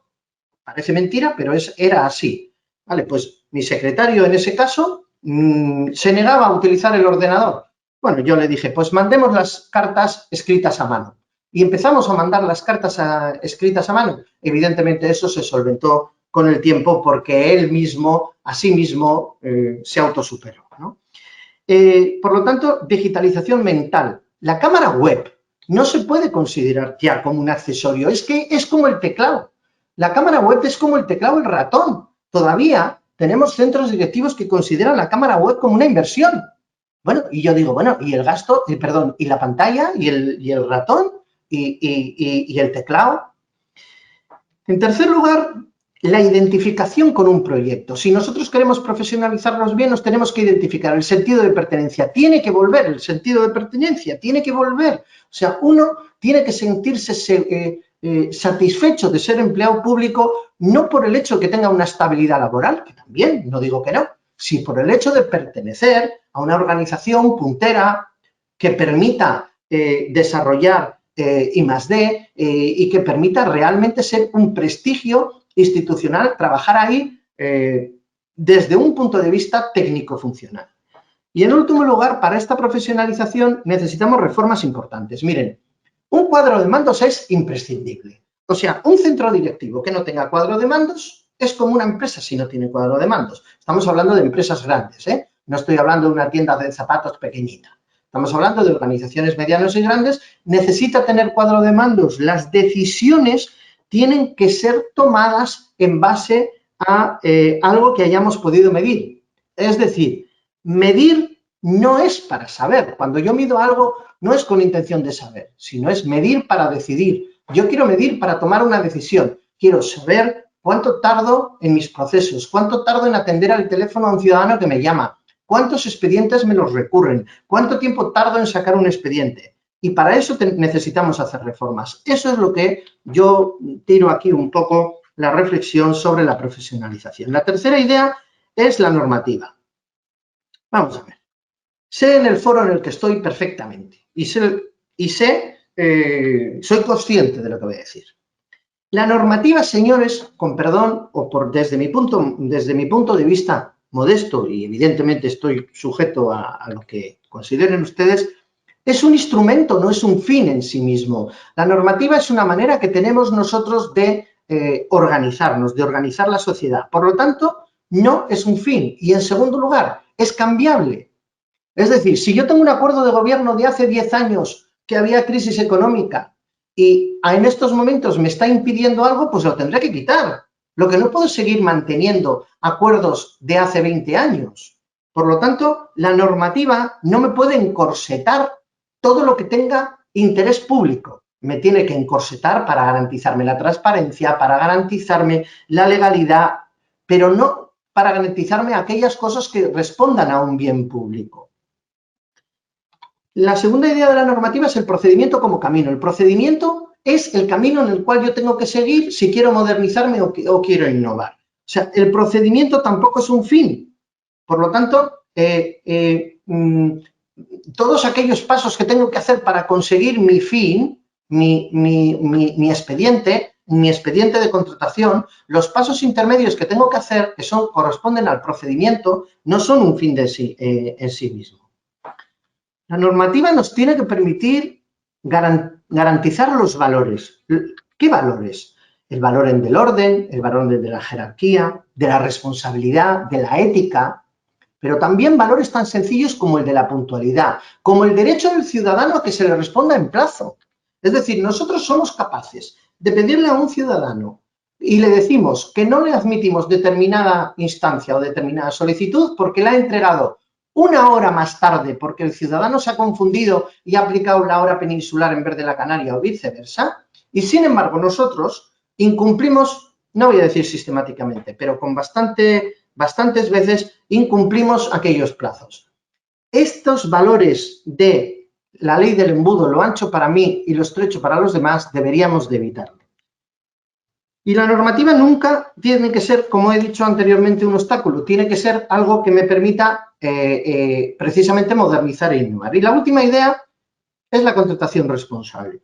Speaker 3: Parece mentira, pero era así. Vale, pues mi secretario en ese caso se negaba a utilizar el ordenador. Bueno, yo le dije, pues mandemos las cartas escritas a mano. Y empezamos a mandar las cartas escritas a mano. Evidentemente eso se solventó con el tiempo porque él mismo, a sí mismo, se autosuperó, ¿no? Por lo tanto, digitalización mental. La cámara web no se puede considerar ya como un accesorio. Es que es como el teclado. La cámara web es como el teclado, el ratón. Todavía tenemos centros directivos que consideran la cámara web como una inversión. Bueno, y yo digo, bueno, y el gasto, perdón, y la pantalla, y el ratón, y el teclado. En tercer lugar, la identificación con un proyecto. Si nosotros queremos profesionalizarnos bien, nos tenemos que identificar. El sentido de pertenencia tiene que volver, el sentido de pertenencia tiene que volver. O sea, uno tiene que sentirse satisfecho de ser empleado público, no por el hecho de que tenga una estabilidad laboral, que también, no digo que no, sino por el hecho de pertenecer a una organización puntera que permita desarrollar I+D y que permita realmente ser un prestigio institucional, trabajar ahí desde un punto de vista técnico-funcional. Y en último lugar, para esta profesionalización necesitamos reformas importantes. Miren, un cuadro de mandos es imprescindible. O sea, un centro directivo que no tenga cuadro de mandos es como una empresa si no tiene cuadro de mandos. Estamos hablando de empresas grandes, ¿eh? No estoy hablando de una tienda de zapatos pequeñita. Estamos hablando de organizaciones medianas y grandes. Necesita tener cuadro de mandos. Las decisiones tienen que ser tomadas en base a algo que hayamos podido medir. Es decir, medir no es para saber. Cuando yo mido algo, no es con intención de saber, sino es medir para decidir. Yo quiero medir para tomar una decisión. Quiero saber cuánto tardo en mis procesos, cuánto tardo en atender al teléfono a un ciudadano que me llama, cuántos expedientes me los recurren, cuánto tiempo tardo en sacar un expediente. Y para eso necesitamos hacer reformas. Eso es lo que yo tiro aquí un poco la reflexión sobre la profesionalización. La tercera idea es la normativa. Vamos a ver. Sé en el foro en el que estoy perfectamente y soy consciente de lo que voy a decir. La normativa, señores, con perdón, desde mi punto de vista modesto, y evidentemente estoy sujeto a lo que consideren ustedes, es un instrumento, no es un fin en sí mismo. La normativa es una manera que tenemos nosotros de organizarnos, de organizar la sociedad. Por lo tanto, no es un fin. Y en segundo lugar, es cambiable. Es decir, si yo tengo un acuerdo de gobierno de hace 10 años que había crisis económica y en estos momentos me está impidiendo algo, pues lo tendré que quitar. Lo que no puedo es seguir manteniendo acuerdos de hace 20 años. Por lo tanto, la normativa no me puede encorsetar todo lo que tenga interés público. Me tiene que encorsetar para garantizarme la transparencia, para garantizarme la legalidad, pero no para garantizarme aquellas cosas que respondan a un bien público. La segunda idea de la normativa es el procedimiento como camino. El procedimiento es el camino en el cual yo tengo que seguir si quiero modernizarme o quiero innovar. O sea, el procedimiento tampoco es un fin. Por lo tanto, todos aquellos pasos que tengo que hacer para conseguir mi fin, mi expediente de contratación, los pasos intermedios que tengo que hacer, que corresponden al procedimiento, no son un fin en sí mismo. La normativa nos tiene que permitir garantizar los valores. ¿Qué valores? El valor del orden, el valor de la jerarquía, de la responsabilidad, de la ética, pero también valores tan sencillos como el de la puntualidad, como el derecho del ciudadano a que se le responda en plazo. Es decir, nosotros somos capaces de pedirle a un ciudadano y le decimos que no le admitimos determinada instancia o determinada solicitud porque la ha entregado una hora más tarde porque el ciudadano se ha confundido y ha aplicado la hora peninsular en vez de la canaria o viceversa, y sin embargo nosotros incumplimos, no voy a decir sistemáticamente, pero con bastantes veces incumplimos aquellos plazos. Estos valores de la ley del embudo, lo ancho para mí y lo estrecho para los demás, deberíamos de evitarlo. Y la normativa nunca tiene que ser, como he dicho anteriormente, un obstáculo, tiene que ser algo que me permita precisamente modernizar e innovar. Y la última idea es la contratación responsable.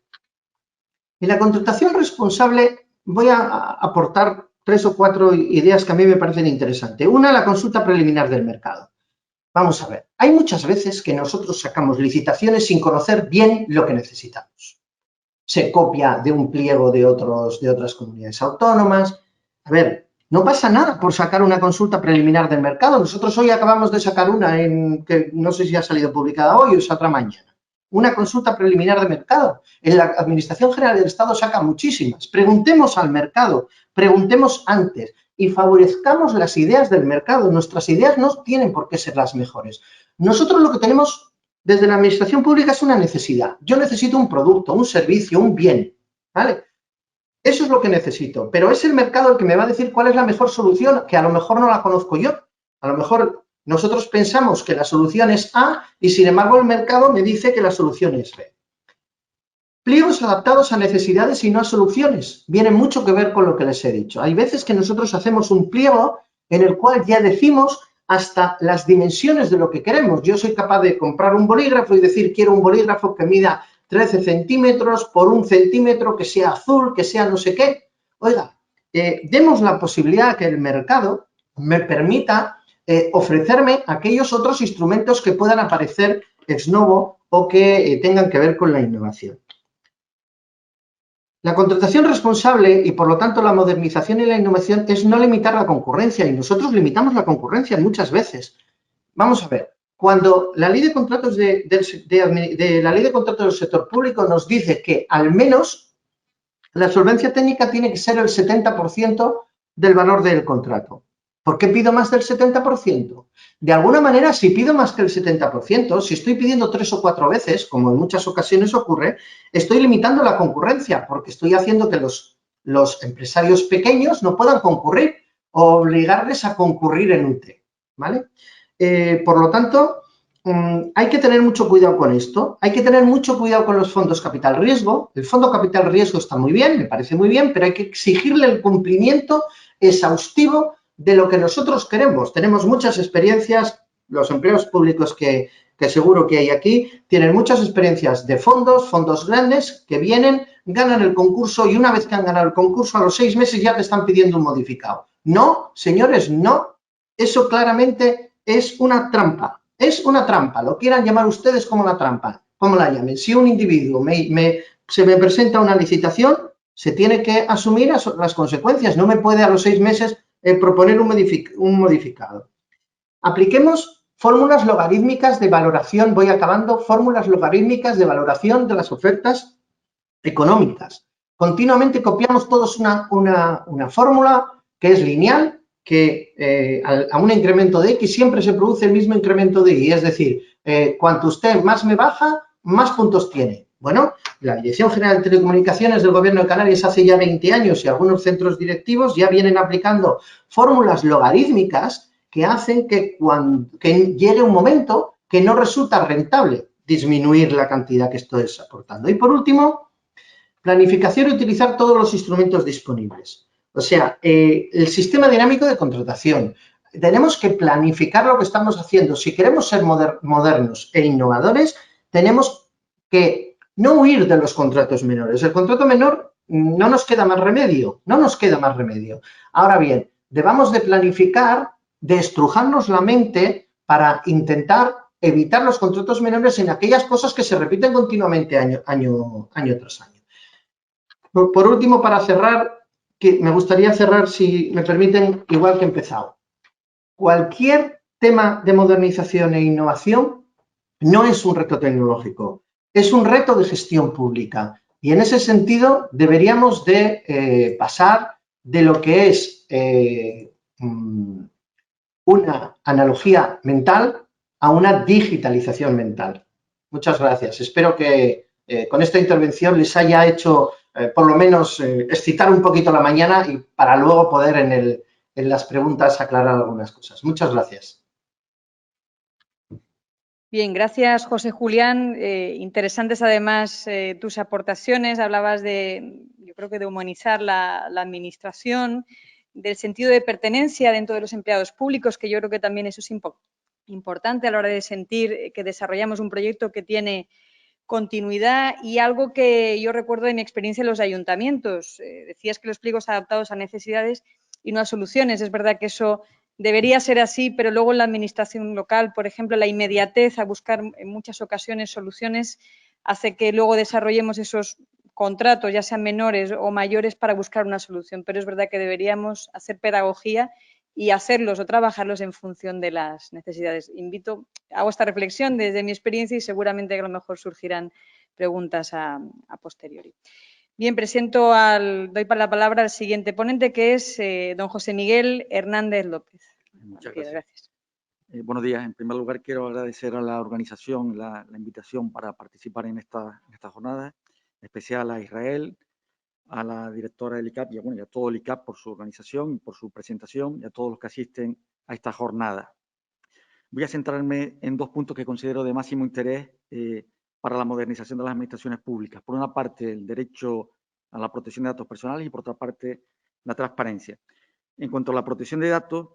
Speaker 3: En la contratación responsable voy a aportar 3 o 4 ideas que a mí me parecen interesantes. Una, la consulta preliminar del mercado. Vamos a ver, hay muchas veces que nosotros sacamos licitaciones sin conocer bien lo que necesitamos. Se copia de un pliego de otras comunidades autónomas. A ver, no pasa nada por sacar una consulta preliminar del mercado. Nosotros hoy acabamos de sacar una que no sé si ha salido publicada hoy o es otra mañana. Una consulta preliminar de mercado. En la Administración General del Estado saca muchísimas. Preguntemos al mercado, preguntemos antes y favorezcamos las ideas del mercado. Nuestras ideas no tienen por qué ser las mejores. Nosotros lo que tenemos desde la administración pública es una necesidad. Yo necesito un producto, un servicio, un bien, ¿vale? Eso es lo que necesito, pero es el mercado el que me va a decir cuál es la mejor solución, que a lo mejor no la conozco yo. A lo mejor nosotros pensamos que la solución es A y sin embargo el mercado me dice que la solución es B. Pliegos adaptados a necesidades y no a soluciones. Viene mucho que ver con lo que les he dicho. Hay veces que nosotros hacemos un pliego en el cual ya decimos hasta las dimensiones de lo que queremos. Yo soy capaz de comprar un bolígrafo y decir quiero un bolígrafo que mida 13 centímetros por 1 centímetro, que sea azul, que sea no sé qué. Oiga, demos la posibilidad a que el mercado me permita ofrecerme aquellos otros instrumentos que puedan aparecer ex novo o que tengan que ver con la innovación. La contratación responsable y, por lo tanto, la modernización y la innovación es no limitar la concurrencia, y nosotros limitamos la concurrencia muchas veces. Vamos a ver, cuando la ley de contratos la ley de contratos del sector público nos dice que al menos la solvencia técnica tiene que ser el 70% del valor del contrato. ¿Por qué pido más del 70%? De alguna manera, si pido más que el 70%, si estoy pidiendo 3 o 4 veces, como en muchas ocasiones ocurre, estoy limitando la concurrencia porque estoy haciendo que los empresarios pequeños no puedan concurrir o obligarles a concurrir en UT, ¿vale? Por lo tanto, hay que tener mucho cuidado con esto, hay que tener mucho cuidado con los fondos capital riesgo. El fondo capital riesgo está muy bien, me parece muy bien, pero hay que exigirle el cumplimiento exhaustivo de lo que nosotros queremos. Tenemos muchas experiencias, los empleados públicos que seguro que hay aquí, tienen muchas experiencias de fondos grandes que vienen, ganan el concurso y una vez que han ganado el concurso a los 6 meses ya te están pidiendo un modificado. No, señores, no. Eso claramente es una trampa. Es una trampa. Lo quieran llamar ustedes como una trampa, como la llamen. Si un individuo se me presenta una licitación, se tiene que asumir las consecuencias. No me puede a los 6 meses proponer un modificado. Apliquemos fórmulas logarítmicas de valoración, voy acabando, fórmulas logarítmicas de valoración de las ofertas económicas. Continuamente copiamos todos una fórmula que es lineal, que a un incremento de X siempre se produce el mismo incremento de Y, es decir, cuanto usted más me baja, más puntos tiene. Bueno, la Dirección General de Telecomunicaciones del Gobierno de Canarias hace ya 20 años y algunos centros directivos ya vienen aplicando fórmulas logarítmicas que hacen que llegue un momento que no resulta rentable disminuir la cantidad que estoy aportando. Y por último, planificación y utilizar todos los instrumentos disponibles. O sea, el sistema dinámico de contratación. Tenemos que planificar lo que estamos haciendo. Si queremos ser modernos e innovadores, tenemos que no huir de los contratos menores. El contrato menor no nos queda más remedio, no nos queda más remedio. Ahora bien, debamos de planificar, de estrujarnos la mente para intentar evitar los contratos menores en aquellas cosas que se repiten continuamente año tras año. Por último, para cerrar, que me gustaría cerrar, si me permiten, igual que he empezado. Cualquier tema de modernización e innovación no es un reto tecnológico, es un reto de gestión pública. Y en ese sentido deberíamos de pasar de lo que es una analogía mental a una digitalización mental. Muchas gracias. Espero que con esta intervención les haya hecho por lo menos excitar un poquito la mañana y para luego poder en las preguntas aclarar algunas cosas. Muchas gracias.
Speaker 1: Bien, gracias José Julián. Interesantes además tus aportaciones. Hablabas yo creo que de humanizar la administración, del sentido de pertenencia dentro de los empleados públicos, que yo creo que también eso es importante a la hora de sentir que desarrollamos un proyecto que tiene continuidad y algo que yo recuerdo de mi experiencia en los ayuntamientos. Decías que los pliegos adaptados a necesidades y no a soluciones. Es verdad que eso debería ser así, pero luego en la administración local, por ejemplo, la inmediatez a buscar en muchas ocasiones soluciones hace que luego desarrollemos esos contratos, ya sean menores o mayores, para buscar una solución. Pero es verdad que deberíamos hacer pedagogía y hacerlos o trabajarlos en función de las necesidades. Hago esta reflexión desde mi experiencia y seguramente a lo mejor surgirán preguntas a posteriori. Bien, doy la palabra al siguiente ponente, que es don José Miguel Hernández López.
Speaker 4: Muchas gracias. Buenos días. En primer lugar, quiero agradecer a la organización la invitación para participar en esta jornada, en especial a Israel, a la directora del ICAP y a todo el ICAP por su organización y por su presentación y a todos los que asisten a esta jornada. Voy a centrarme en dos puntos que considero de máximo interés para la modernización de las administraciones públicas. Por una parte, el derecho a la protección de datos personales y por otra parte, la transparencia. En cuanto a la protección de datos,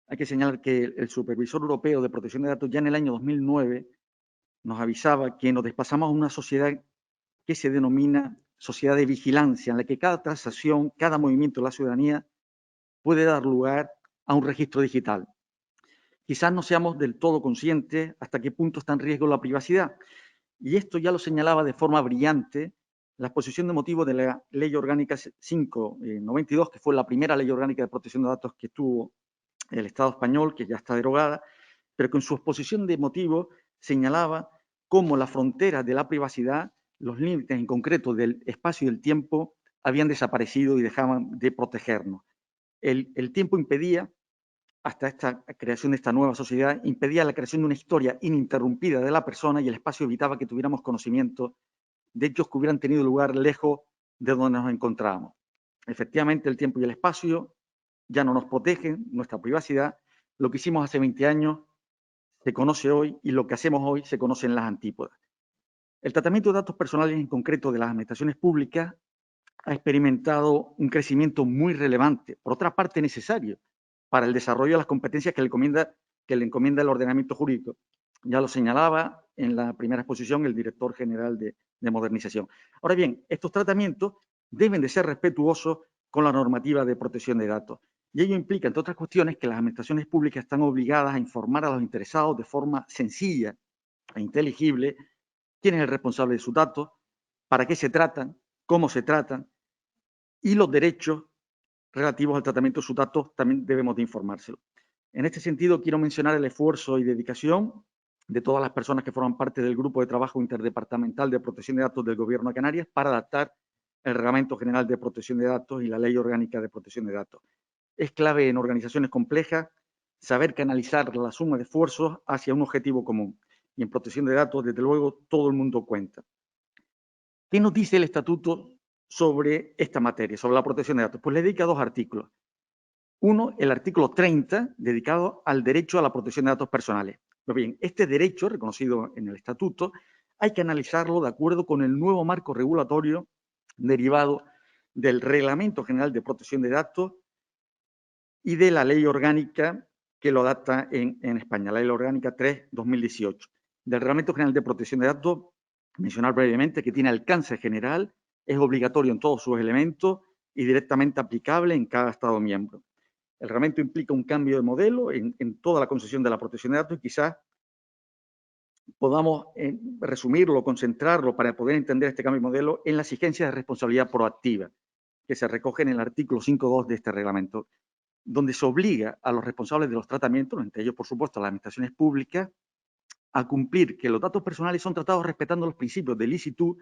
Speaker 4: hay que señalar que el Supervisor Europeo de Protección de Datos ya en el año 2009 nos avisaba que nos desplazamos a una sociedad que se denomina sociedad de vigilancia, en la que cada transacción, cada movimiento de la ciudadanía puede dar lugar a un registro digital. Quizás no seamos del todo conscientes hasta qué punto está en riesgo la privacidad. Y esto ya lo señalaba de forma brillante la exposición de motivos de la Ley Orgánica 592, que fue la primera Ley Orgánica de Protección de Datos que tuvo el Estado español, que ya está derogada, pero que en su exposición de motivos señalaba cómo las fronteras de la privacidad, los límites en concreto del espacio y del tiempo, habían desaparecido y dejaban de protegernos. El tiempo impedía, hasta esta creación de esta nueva sociedad, impedía la creación de una historia ininterrumpida de la persona y el espacio evitaba que tuviéramos conocimiento de hechos que hubieran tenido lugar lejos de donde nos encontrábamos. Efectivamente, el tiempo y el espacio ya no nos protegen nuestra privacidad. Lo que hicimos hace 20 años se conoce hoy y lo que hacemos hoy se conoce en las antípodas. El tratamiento de datos personales en concreto de las administraciones públicas ha experimentado un crecimiento muy relevante, por otra parte necesario, para el desarrollo de las competencias que le encomienda el ordenamiento jurídico. Ya lo señalaba en la primera exposición el director general de modernización. Ahora bien, estos tratamientos deben de ser respetuosos con la normativa de protección de datos. Y ello implica, entre otras cuestiones, que las administraciones públicas están obligadas a informar a los interesados de forma sencilla e inteligible quién es el responsable de sus datos, para qué se tratan, cómo se tratan, y los derechos relativos al tratamiento de sus datos también debemos de informárselo. En este sentido, quiero mencionar el esfuerzo y dedicación de todas las personas que forman parte del Grupo de Trabajo Interdepartamental de Protección de Datos del Gobierno de Canarias para adaptar el Reglamento General de Protección de Datos y la Ley Orgánica de Protección de Datos. Es clave en organizaciones complejas saber canalizar la suma de esfuerzos hacia un objetivo común. Y en protección de datos, desde luego, todo el mundo cuenta. ¿Qué nos dice el Estatuto sobre esta materia, sobre la protección de datos? Pues le dedica dos artículos. Uno, el artículo 30, dedicado al derecho a la protección de datos personales. Pues bien, este derecho, reconocido en el Estatuto, hay que analizarlo de acuerdo con el nuevo marco regulatorio derivado del Reglamento General de Protección de Datos y de la Ley Orgánica que lo adapta en España, la Ley Orgánica 3/2018. Del Reglamento General de Protección de Datos, mencionar brevemente que tiene alcance general, es obligatorio en todos sus elementos y directamente aplicable en cada Estado miembro. El reglamento implica un cambio de modelo en toda la concesión de la protección de datos y quizás podamos resumirlo, concentrarlo para poder entender este cambio de modelo en la exigencia de responsabilidad proactiva que se recoge en el artículo 5.2 de este reglamento, donde se obliga a los responsables de los tratamientos, entre ellos, por supuesto, las administraciones públicas, a cumplir que los datos personales son tratados respetando los principios de licitud,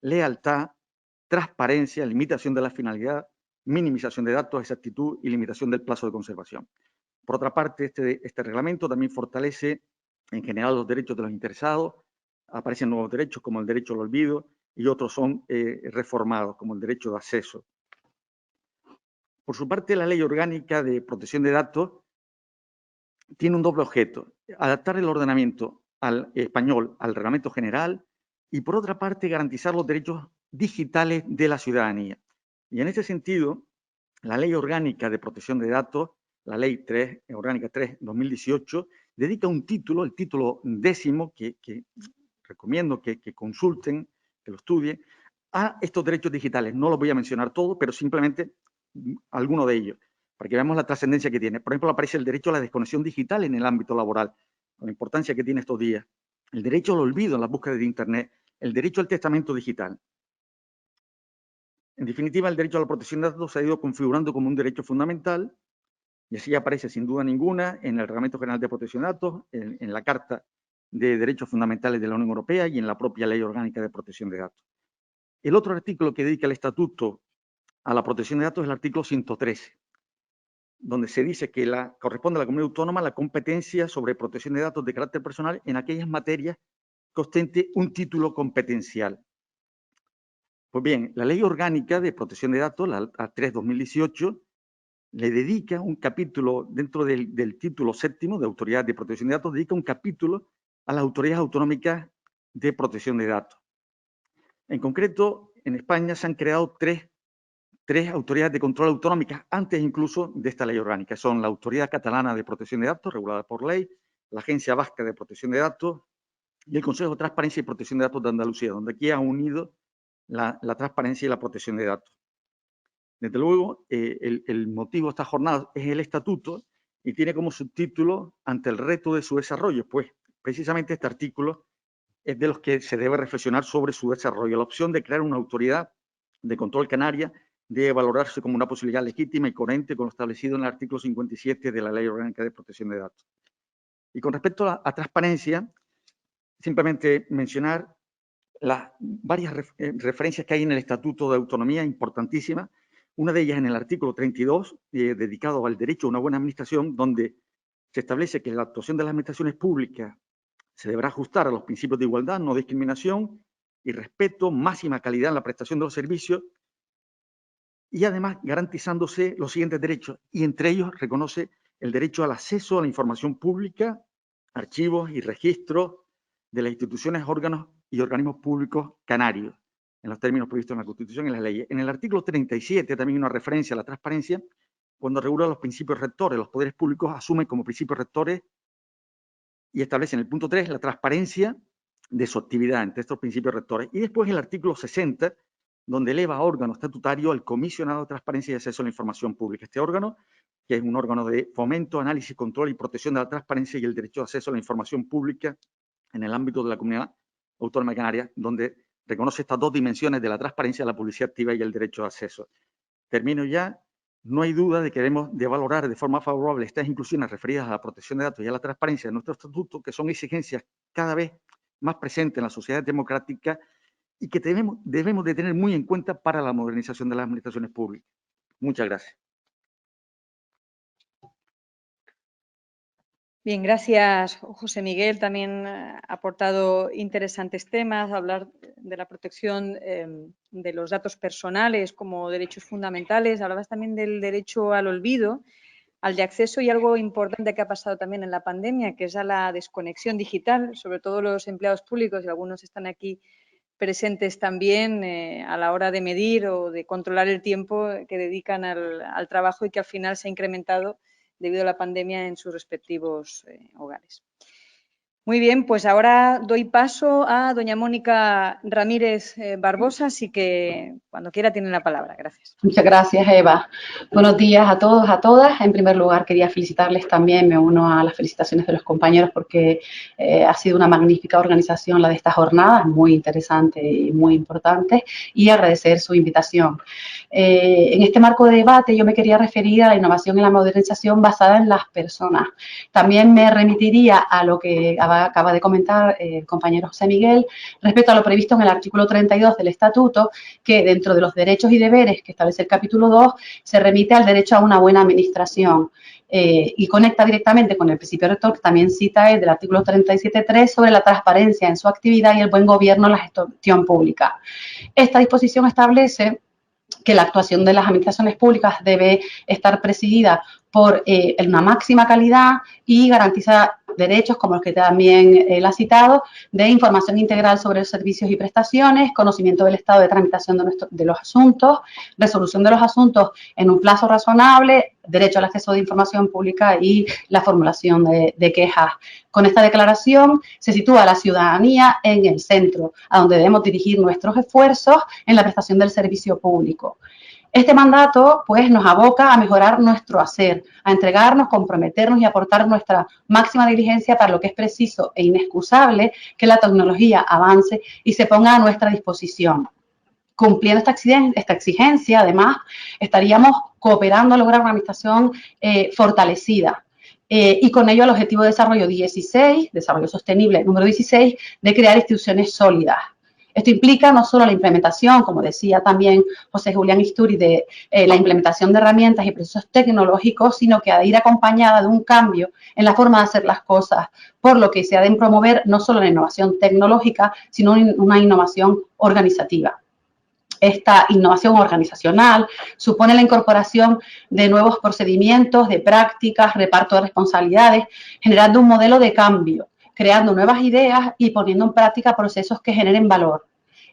Speaker 4: lealtad, transparencia, limitación de la finalidad, minimización de datos, exactitud y limitación del plazo de conservación. Por otra parte, este reglamento también fortalece en general los derechos de los interesados, aparecen nuevos derechos como el derecho al olvido y otros son reformados como el derecho de acceso. Por su parte, la Ley Orgánica de Protección de Datos tiene un doble objeto: adaptar el ordenamiento al español al reglamento general y, por otra parte, garantizar los derechos digitales de la ciudadanía. Y en ese sentido, la Ley Orgánica de Protección de Datos, la Ley Orgánica 3/2018, dedica un título, el título 10, que recomiendo que consulten, que lo estudien, a estos derechos digitales. No los voy a mencionar todos, pero simplemente alguno de ellos, para que veamos la trascendencia que tiene. Por ejemplo, aparece el derecho a la desconexión digital en el ámbito laboral, con la importancia que tiene estos días. El derecho al olvido en las búsquedas de Internet, el derecho al testamento digital. En definitiva, el derecho a la protección de datos se ha ido configurando como un derecho fundamental y así aparece sin duda ninguna en el Reglamento General de Protección de Datos, en la Carta de Derechos Fundamentales de la Unión Europea y en la propia Ley Orgánica de Protección de Datos. El otro artículo que dedica el Estatuto a la protección de datos es el artículo 113, donde se dice que corresponde a la comunidad autónoma la competencia sobre protección de datos de carácter personal en aquellas materias que ostente un título competencial. Pues bien, la Ley Orgánica de Protección de Datos, la 3/2018, le dedica un capítulo dentro del título 7 de Autoridad de Protección de Datos, dedica un capítulo a las autoridades autonómicas de protección de datos. En concreto, en España se han creado tres autoridades de control autonómicas antes incluso de esta ley orgánica. Son la Autoridad Catalana de Protección de Datos, regulada por ley, la Agencia Vasca de Protección de Datos y el Consejo de Transparencia y Protección de Datos de Andalucía, donde aquí ha unido la transparencia y la protección de datos. Desde luego, el motivo de esta jornada es el estatuto y tiene como subtítulo ante el reto de su desarrollo, pues precisamente este artículo es de los que se debe reflexionar sobre su desarrollo. La opción de crear una autoridad de control canaria debe valorarse como una posibilidad legítima y coherente con lo establecido en el artículo 57 de la Ley Orgánica de Protección de Datos. Y con respecto a transparencia, simplemente mencionar las varias referencias que hay en el Estatuto de Autonomía, importantísimas. Una de ellas en el artículo 32, dedicado al derecho a una buena administración, donde se establece que la actuación de las administraciones públicas se deberá ajustar a los principios de igualdad, no discriminación y respeto, máxima calidad en la prestación de los servicios y además garantizándose los siguientes derechos, y entre ellos reconoce el derecho al acceso a la información pública, archivos y registros de las instituciones, órganos y organismos públicos canarios, en los términos previstos en la Constitución y en las leyes. En el artículo 37 también hay una referencia a la transparencia, cuando regula los principios rectores. Los poderes públicos asumen como principios rectores y establecen en el punto 3 la transparencia de su actividad entre estos principios rectores. Y después el artículo 60, donde eleva a órgano estatutario al comisionado de transparencia y acceso a la información pública. Este órgano, que es un órgano de fomento, análisis, control y protección de la transparencia y el derecho de acceso a la información pública en el ámbito de la Comunidad Autónoma de Canarias, donde reconoce estas dos dimensiones de la transparencia, la publicidad activa y el derecho de acceso. Termino ya. No hay duda de que debemos de valorar de forma favorable estas inclusiones referidas a la protección de datos y a la transparencia de nuestro estatuto, que son exigencias cada vez más presentes en la sociedad democrática y que debemos de tener muy en cuenta para la modernización de las administraciones públicas. Muchas gracias.
Speaker 1: Bien, gracias, José Miguel. También ha aportado interesantes temas, hablar de la protección de los datos personales como derechos fundamentales. Hablabas también del derecho al olvido. al de acceso y algo importante que ha pasado también en la pandemia, que es a la desconexión digital, sobre todo los empleados públicos, y algunos están aquí presentes también a la hora de medir o de controlar el tiempo que dedican al trabajo y que al final se ha incrementado debido a la pandemia en sus respectivos hogares. Muy bien, pues ahora doy paso a doña Mónica Ramírez Barbosa, así que cuando quiera tiene la palabra. Gracias.
Speaker 5: Muchas gracias, Eva. Buenos días a todos, a todas. En primer lugar, quería felicitarles también, me uno a las felicitaciones de los compañeros porque ha sido una magnífica organización la de esta jornada, muy interesante y muy importante, y agradecer su invitación. En este marco de debate yo me quería referir a la innovación y la modernización basada en las personas. También me remitiría a lo que acaba de comentar el compañero José Miguel respecto a lo previsto en el artículo 32 del Estatuto, que dentro de los derechos y deberes que establece el capítulo 2 se remite al derecho a una buena administración y conecta directamente con el principio rector que también cita el del artículo 37.3 sobre la transparencia en su actividad y el buen gobierno en la gestión pública. Esta disposición establece que la actuación de las administraciones públicas debe estar presidida por una máxima calidad y garantiza derechos, como los que también él ha citado, de información integral sobre los servicios y prestaciones, conocimiento del estado de tramitación de los asuntos, resolución de los asuntos en un plazo razonable, derecho al acceso de información pública y la formulación de quejas. Con esta declaración se sitúa a la ciudadanía en el centro, a donde debemos dirigir nuestros esfuerzos en la prestación del servicio público. Este mandato, pues, nos aboca a mejorar nuestro hacer, a entregarnos, comprometernos y aportar nuestra máxima diligencia para lo que es preciso e inexcusable que la tecnología avance y se ponga a nuestra disposición. Cumpliendo esta exigencia, además, estaríamos cooperando a lograr una administración fortalecida. Y con ello al objetivo de desarrollo 16, desarrollo sostenible número 16, de crear instituciones sólidas. Esto implica no solo la implementación, como decía también José Julián Isturi, de la implementación de herramientas y procesos tecnológicos, sino que ha de ir acompañada de un cambio en la forma de hacer las cosas, por lo que se ha de promover no solo la innovación tecnológica, sino una innovación organizativa. Esta innovación organizacional supone la incorporación de nuevos procedimientos, de prácticas, reparto de responsabilidades, generando un modelo de cambio, creando nuevas ideas y poniendo en práctica procesos que generen valor.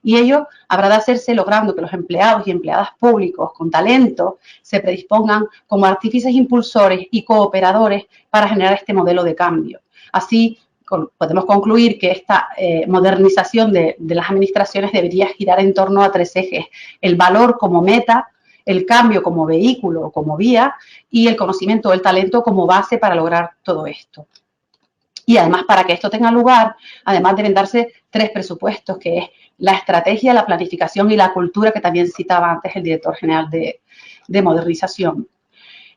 Speaker 5: Y ello habrá de hacerse logrando que los empleados y empleadas públicos con talento se predispongan como artífices impulsores y cooperadores para generar este modelo de cambio. Así, podemos concluir que esta modernización de las administraciones debería girar en torno a tres ejes: el valor como meta, el cambio como vehículo o como vía y el conocimiento o el talento como base para lograr todo esto. Y además, para que esto tenga lugar, además deben darse tres presupuestos, que es la estrategia, la planificación y la cultura, que también citaba antes el director general de modernización.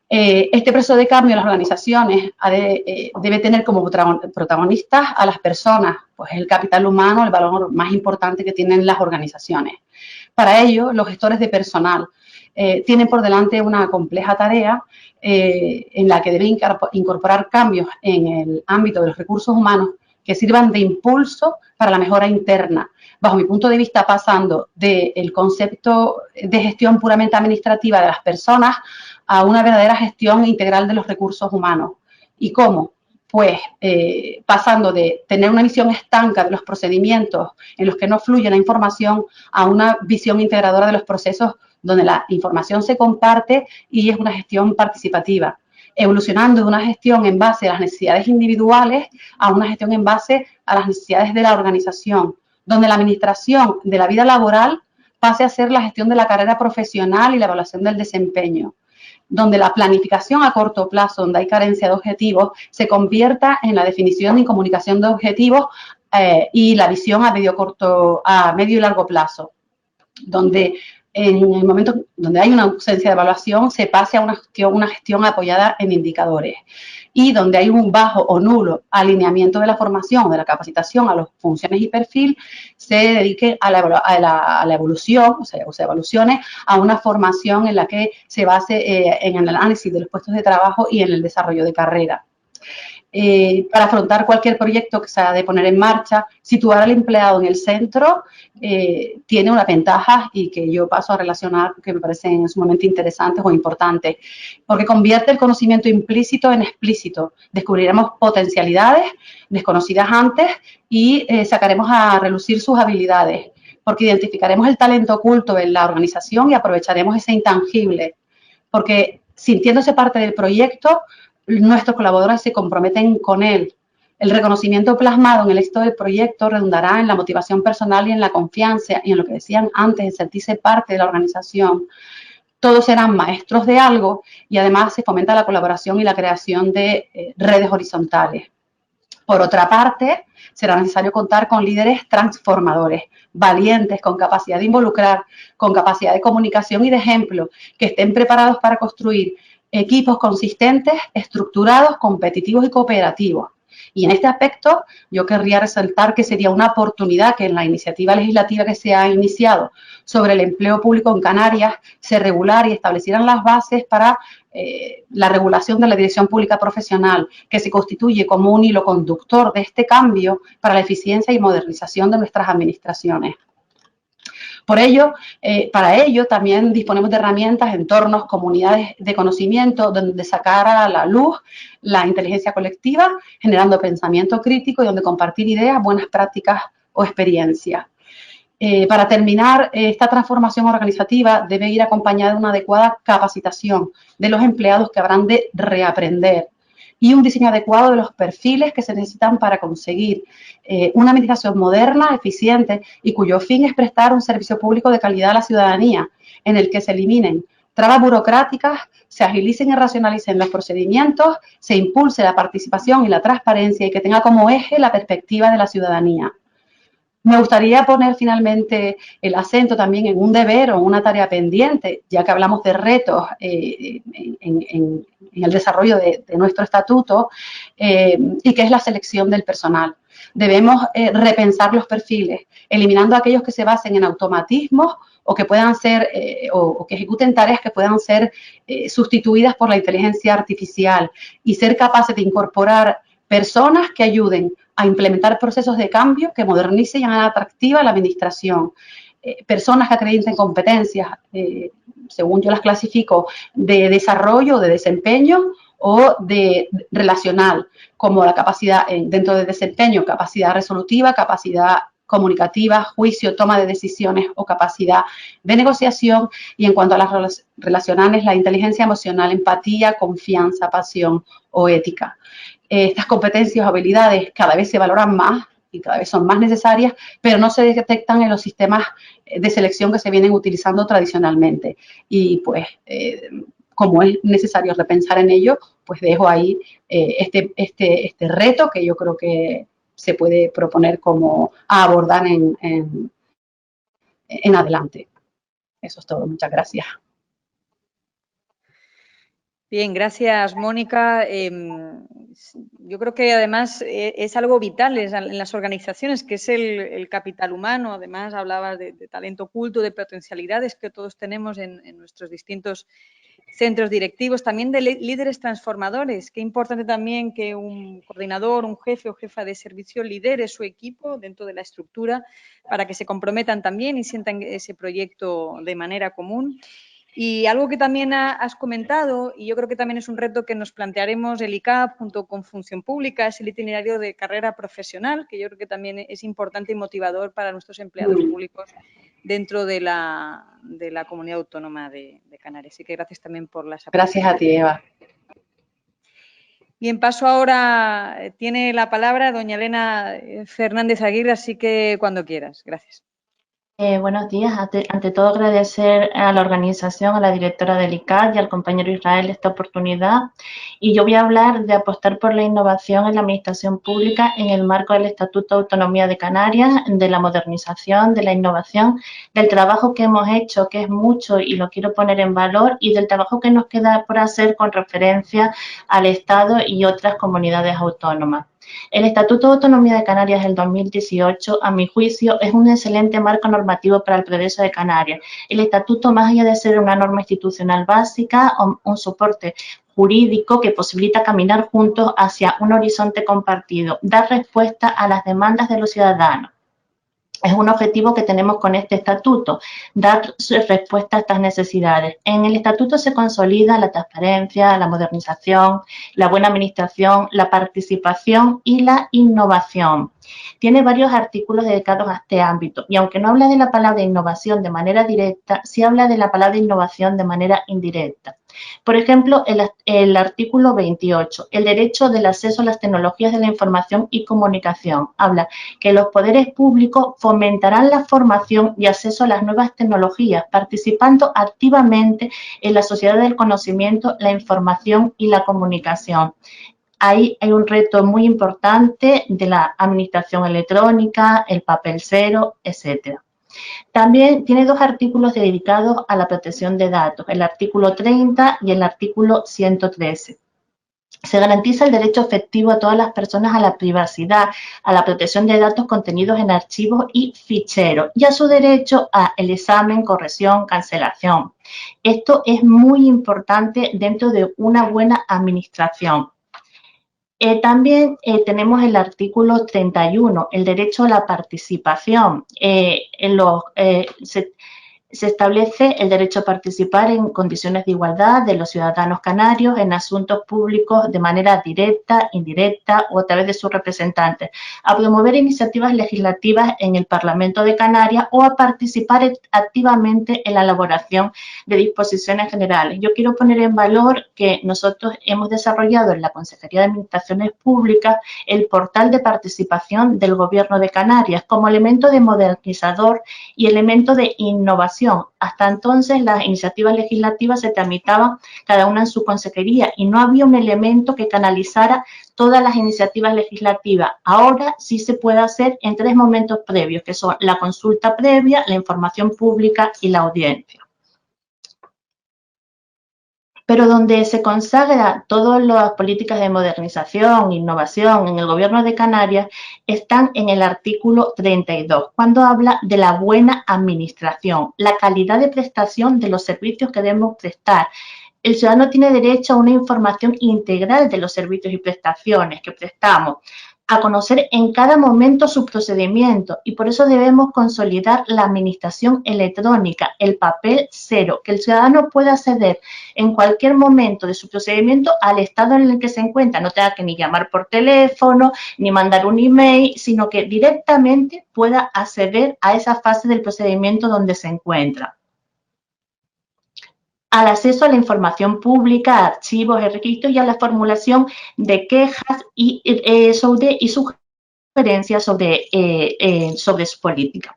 Speaker 5: Este proceso de cambio en las organizaciones debe tener como protagonistas a las personas, pues el capital humano, el valor más importante que tienen las organizaciones. Para ello, los gestores de personal tienen por delante una compleja tarea en la que deben incorporar cambios en el ámbito de los recursos humanos que sirvan de impulso para la mejora interna, bajo mi punto de vista pasando del concepto de gestión puramente administrativa de las personas a una verdadera gestión integral de los recursos humanos. ¿Y cómo? Pues pasando de tener una visión estanca de los procedimientos en los que no fluye la información a una visión integradora de los procesos donde la información se comparte y es una gestión participativa, evolucionando de una gestión en base a las necesidades individuales a una gestión en base a las necesidades de la organización, donde la administración de la vida laboral pase a ser la gestión de la carrera profesional y la evaluación del desempeño, donde la planificación a corto plazo, donde hay carencia de objetivos, se convierta en la definición y comunicación de objetivos y la visión a medio y largo plazo, donde en el momento donde hay una ausencia de evaluación se pase a una gestión apoyada en indicadores, y donde hay un bajo o nulo alineamiento de la formación o de la capacitación a las funciones y perfil, se dedique a la evolución, o sea, evoluciones a una formación en la que se base en el análisis de los puestos de trabajo y en el desarrollo de carrera. para afrontar cualquier proyecto que se ha de poner en marcha, situar al empleado en el centro tiene unas ventajas y que yo paso a relacionar que me parecen sumamente interesantes o importantes, porque convierte el conocimiento implícito en explícito. Descubriremos potencialidades desconocidas antes y sacaremos a relucir sus habilidades, porque identificaremos el talento oculto en la organización y aprovecharemos ese intangible, porque sintiéndose parte del proyecto, nuestros colaboradores se comprometen con él. El reconocimiento plasmado en el éxito del proyecto redundará en la motivación personal y en la confianza y en lo que decían antes, en sentirse parte de la organización. Todos serán maestros de algo y además se fomenta la colaboración y la creación de redes horizontales. Por otra parte, será necesario contar con líderes transformadores, valientes, con capacidad de involucrar, con capacidad de comunicación y de ejemplo, que estén preparados para construir equipos consistentes, estructurados, competitivos y cooperativos. Y en este aspecto yo querría resaltar que sería una oportunidad que en la iniciativa legislativa que se ha iniciado sobre el empleo público en Canarias se regulara y establecieran las bases para la regulación de la dirección pública profesional, que se constituye como un hilo conductor de este cambio para la eficiencia y modernización de nuestras administraciones. Por ello, para ello también disponemos de herramientas, entornos, comunidades de conocimiento donde sacar a la luz la inteligencia colectiva, generando pensamiento crítico y donde compartir ideas, buenas prácticas o experiencias. Para terminar, esta transformación organizativa debe ir acompañada de una adecuada capacitación de los empleados que habrán de reaprender y un diseño adecuado de los perfiles que se necesitan para conseguir una administración moderna, eficiente y cuyo fin es prestar un servicio público de calidad a la ciudadanía, en el que se eliminen trabas burocráticas, se agilicen y racionalicen los procedimientos, se impulse la participación y la transparencia y que tenga como eje la perspectiva de la ciudadanía. Me gustaría poner finalmente el acento también en un deber o una tarea pendiente, ya que hablamos de retos en el desarrollo de nuestro estatuto, y que es la selección del personal. Debemos repensar los perfiles, eliminando aquellos que se basen en automatismos o que puedan ser, o que ejecuten tareas que puedan ser sustituidas por la inteligencia artificial y ser capaces de incorporar personas que ayuden a implementar procesos de cambio que modernicen y hagan atractiva la administración. Personas que acrediten competencias, según yo las clasifico, de desarrollo, de desempeño o de relacional, como la capacidad dentro de desempeño, capacidad resolutiva, capacidad comunicativa, juicio, toma de decisiones o capacidad de negociación, y en cuanto a las relacionales, la inteligencia emocional, empatía, confianza, pasión o ética. Estas competencias o habilidades cada vez se valoran más y cada vez son más necesarias, pero no se detectan en los sistemas de selección que se vienen utilizando tradicionalmente. Y pues, como es necesario repensar en ello, pues dejo ahí este reto que yo creo que se puede proponer como a abordar en adelante. Eso es todo. Muchas gracias.
Speaker 1: Bien, gracias, Mónica. Yo creo que además es algo vital en las organizaciones, que es el capital humano. Además, hablabas de talento oculto, de potencialidades que todos tenemos en nuestros distintos centros directivos, también de líderes transformadores. Qué importante también que un coordinador, un jefe o jefa de servicio lidere su equipo dentro de la estructura para que se comprometan también y sientan ese proyecto de manera común. Y algo que también has comentado, y yo creo que también es un reto que nos plantearemos el ICAP junto con Función Pública, es el itinerario de carrera profesional, que yo creo que también es importante y motivador para nuestros empleados públicos dentro de la Comunidad Autónoma de Canarias. Así que gracias también por las
Speaker 5: aportaciones. Gracias a ti, Eva.
Speaker 1: Bien, paso ahora, tiene la palabra doña Elena Fernández Aguirre, así que cuando quieras. Gracias.
Speaker 6: Buenos días. Ante todo, agradecer a la organización, a la directora del ICAT y al compañero Israel esta oportunidad. Y yo voy a hablar de apostar por la innovación en la administración pública en el marco del Estatuto de Autonomía de Canarias, de la modernización, de la innovación, del trabajo que hemos hecho, que es mucho y lo quiero poner en valor, y del trabajo que nos queda por hacer con referencia al Estado y otras comunidades autónomas. El Estatuto de Autonomía de Canarias del 2018, a mi juicio, es un excelente marco normativo para el progreso de Canarias. El Estatuto, más allá de ser una norma institucional básica o un soporte jurídico que posibilita caminar juntos hacia un horizonte compartido, dar respuesta a las demandas de los ciudadanos. Es un objetivo que tenemos con este estatuto, dar respuesta a estas necesidades. En el estatuto se consolida la transparencia, la modernización, la buena administración, la participación y la innovación. Tiene varios artículos dedicados a este ámbito y aunque no habla de la palabra innovación de manera directa, sí habla de la palabra innovación de manera indirecta. Por ejemplo, el artículo 28, el derecho del acceso a las tecnologías de la información y comunicación, habla que los poderes públicos fomentarán la formación y acceso a las nuevas tecnologías, participando activamente en la sociedad del conocimiento, la información y la comunicación. Ahí hay un reto muy importante de la administración electrónica, el papel cero, etcétera. También tiene dos artículos dedicados a la protección de datos, el artículo 30 y el artículo 113. Se garantiza el derecho efectivo a todas las personas a la privacidad, a la protección de datos contenidos en archivos y ficheros y a su derecho a el examen, corrección, cancelación. Esto es muy importante dentro de una buena administración. También tenemos el artículo 31, el derecho a la participación. Se establece el derecho a participar en condiciones de igualdad de los ciudadanos canarios en asuntos públicos de manera directa, indirecta o a través de sus representantes, a promover iniciativas legislativas en el Parlamento de Canarias o a participar activamente en la elaboración de disposiciones generales. Yo quiero poner en valor que nosotros hemos desarrollado en la Consejería de Administraciones Públicas el portal de participación del Gobierno de Canarias como elemento de modernizador y elemento de innovación. Hasta entonces las iniciativas legislativas se tramitaban cada una en su consejería y no había un elemento que canalizara todas las iniciativas legislativas. Ahora sí se puede hacer en tres momentos previos, que son la consulta previa, la información pública y la audiencia. Pero donde se consagra todas las políticas de modernización, innovación en el Gobierno de Canarias, están en el artículo 32, cuando habla de la buena administración, la calidad de prestación de los servicios que debemos prestar. El ciudadano tiene derecho a una información integral de los servicios y prestaciones que prestamos, a conocer en cada momento su procedimiento y por eso debemos consolidar la administración electrónica, el papel cero, que el ciudadano pueda acceder en cualquier momento de su procedimiento al estado en el que se encuentra, no tenga que ni llamar por teléfono, ni mandar un email, sino que directamente pueda acceder a esa fase del procedimiento donde se encuentra. Al acceso a la información pública, a archivos, registros y a la formulación de quejas y sugerencias sobre su política.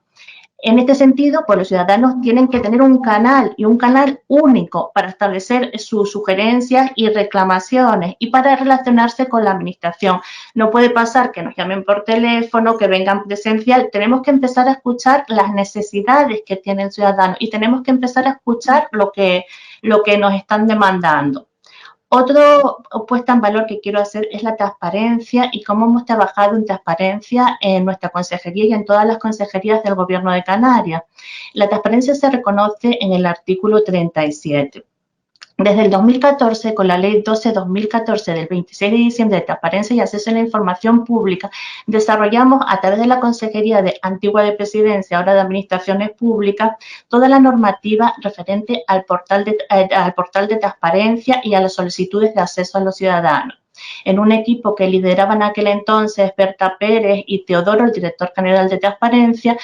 Speaker 6: En este sentido, pues los ciudadanos tienen que tener un canal y un canal único para establecer sus sugerencias y reclamaciones y para relacionarse con la administración. No puede pasar que nos llamen por teléfono, que vengan presencial. Tenemos que empezar a escuchar las necesidades que tiene el ciudadano y tenemos que empezar a escuchar lo que nos están demandando. Otro puesta en valor que quiero hacer es la transparencia y cómo hemos trabajado en transparencia en nuestra consejería y en todas las consejerías del Gobierno de Canarias. La transparencia se reconoce en el artículo 37. Desde el 2014, con la Ley 12/2014 del 26 de diciembre de Transparencia y Acceso a la Información Pública, desarrollamos a través de la Consejería de Antigua de Presidencia, ahora de Administraciones Públicas, toda la normativa referente al portal de transparencia y a las solicitudes de acceso a los ciudadanos. En un equipo que lideraban en aquel entonces Berta Pérez y Teodoro, el director general de Transparencia,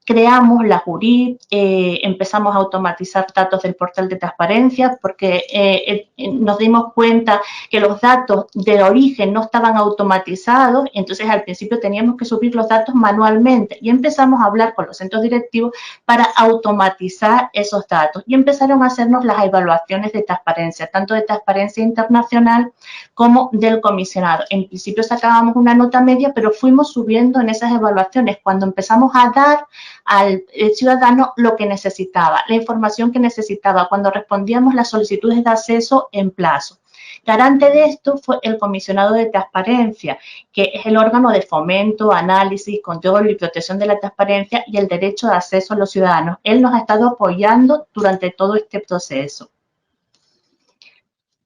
Speaker 6: creamos la Jurid, empezamos a automatizar datos del portal de transparencia porque nos dimos cuenta que los datos de origen no estaban automatizados, entonces al principio teníamos que subir los datos manualmente y empezamos a hablar con los centros directivos para automatizar esos datos y empezaron a hacernos las evaluaciones de transparencia, tanto de transparencia internacional como del comisionado. En principio sacábamos una nota media, pero fuimos subiendo en esas evaluaciones cuando empezamos a dar al ciudadano lo que necesitaba, la información que necesitaba, cuando respondíamos las solicitudes de acceso en plazo. Garante de esto fue el comisionado de transparencia, que es el órgano de fomento, análisis, control y protección de la transparencia y el derecho de acceso a los ciudadanos. Él nos ha estado apoyando durante todo este proceso.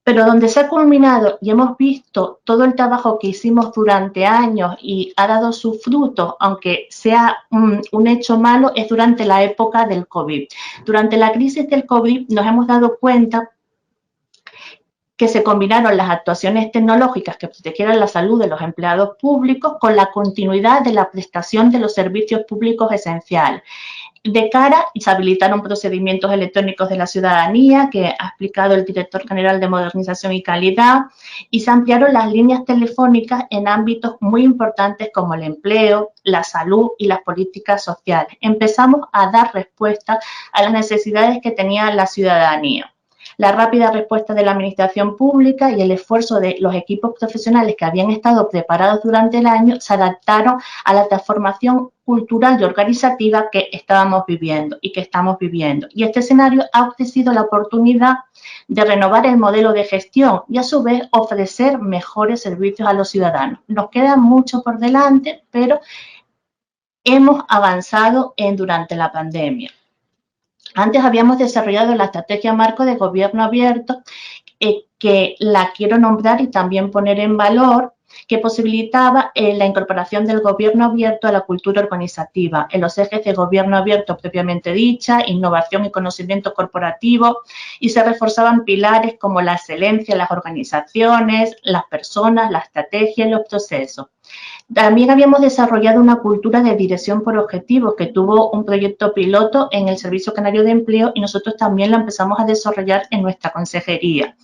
Speaker 6: Pero donde se ha culminado y hemos visto todo el trabajo que hicimos durante años y ha dado sus frutos, aunque sea un hecho malo, es durante la época del COVID. Durante la crisis del COVID nos hemos dado cuenta que se combinaron las actuaciones tecnológicas que protegieran la salud de los empleados públicos con la continuidad de la prestación de los servicios públicos esenciales. De cara, se habilitaron procedimientos electrónicos de la ciudadanía, que ha explicado el director general de Modernización y Calidad, y se ampliaron las líneas telefónicas en ámbitos muy importantes como el empleo, la salud y las políticas sociales. Empezamos a dar respuesta a las necesidades que tenía la ciudadanía. La rápida respuesta de la administración pública y el esfuerzo de los equipos profesionales que habían estado preparados durante el año se adaptaron a la transformación cultural y organizativa que estábamos viviendo y que estamos viviendo. Y este escenario ha ofrecido la oportunidad de renovar el modelo de gestión y a su vez ofrecer mejores servicios a los ciudadanos. Nos queda mucho por delante, pero hemos avanzado durante la pandemia. Antes habíamos desarrollado la estrategia marco de gobierno abierto, que la quiero nombrar y también poner en valor, que posibilitaba la incorporación del gobierno abierto a la cultura organizativa, en los ejes de gobierno abierto propiamente dicha, innovación y conocimiento corporativo, y se reforzaban pilares como la excelencia en las organizaciones, las personas, la estrategia y los procesos. También habíamos desarrollado una cultura de dirección por objetivos que tuvo un proyecto piloto en el Servicio Canario de Empleo y nosotros también la empezamos a desarrollar en nuestra consejería,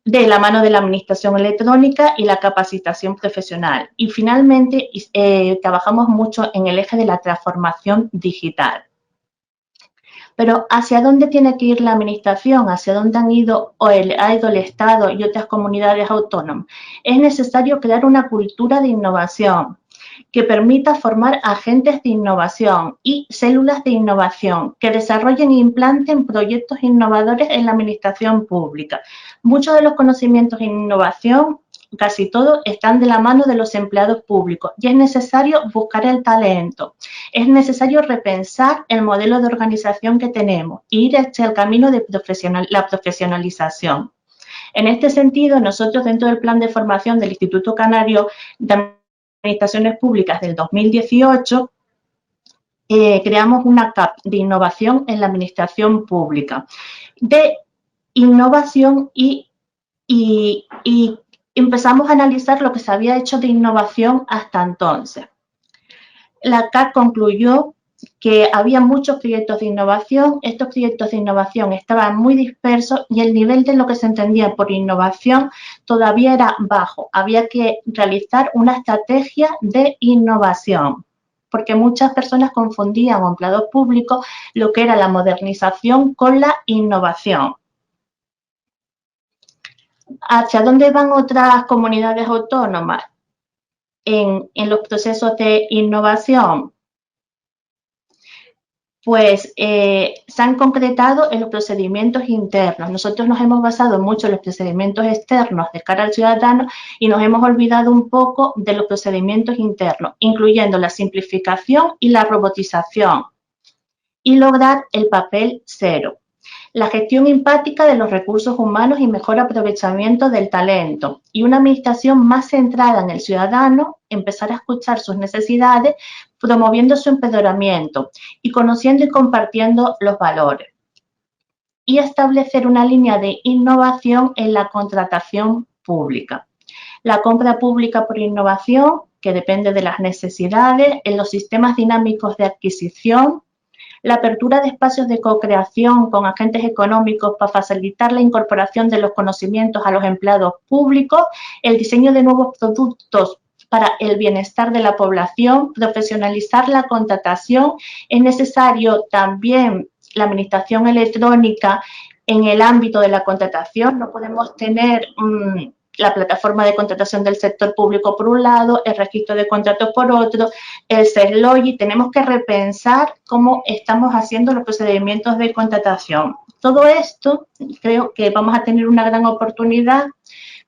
Speaker 6: de la mano de la administración electrónica y la capacitación profesional. Y finalmente trabajamos mucho en el eje de la transformación digital. Pero ¿hacia dónde tiene que ir la administración? ¿Hacia dónde ha ido el Estado y otras comunidades autónomas? Es necesario crear una cultura de innovación que permita formar agentes de innovación y células de innovación que desarrollen e implanten proyectos innovadores en la administración pública. Muchos de los conocimientos en innovación, casi todos, están de la mano de los empleados públicos y es necesario buscar el talento. Es necesario repensar el modelo de organización que tenemos e ir hacia el camino de la profesionalización. En este sentido, nosotros dentro del plan de formación del Instituto Canario de Administraciones Públicas del 2018, creamos una CAP de innovación en la administración pública, de innovación y empezamos a analizar lo que se había hecho de innovación hasta entonces. La CAP concluyó que había muchos proyectos de innovación, estos proyectos de innovación estaban muy dispersos y el nivel de lo que se entendía por innovación todavía era bajo. Había que realizar una estrategia de innovación, porque muchas personas confundían, o empleados públicos, lo que era la modernización con la innovación. ¿Hacia dónde van otras comunidades autónomas en los procesos de innovación? Pues se han concretado en los procedimientos internos. Nosotros nos hemos basado mucho en los procedimientos externos de cara al ciudadano y nos hemos olvidado un poco de los procedimientos internos, incluyendo la simplificación y la robotización, y lograr el papel cero. La gestión empática de los recursos humanos y mejor aprovechamiento del talento. Y una administración más centrada en el ciudadano, empezar a escuchar sus necesidades, promoviendo su empoderamiento y conociendo y compartiendo los valores. Y establecer una línea de innovación en la contratación pública. La compra pública por innovación, que depende de las necesidades, en los sistemas dinámicos de adquisición, la apertura de espacios de co-creación con agentes económicos para facilitar la incorporación de los conocimientos a los empleados públicos, el diseño de nuevos productos para el bienestar de la población, profesionalizar la contratación. Es necesario también la administración electrónica en el ámbito de la contratación. No podemos tener la plataforma de contratación del sector público por un lado, el registro de contratos por otro, el SERLOGI. Tenemos que repensar cómo estamos haciendo los procedimientos de contratación. Todo esto creo que vamos a tener una gran oportunidad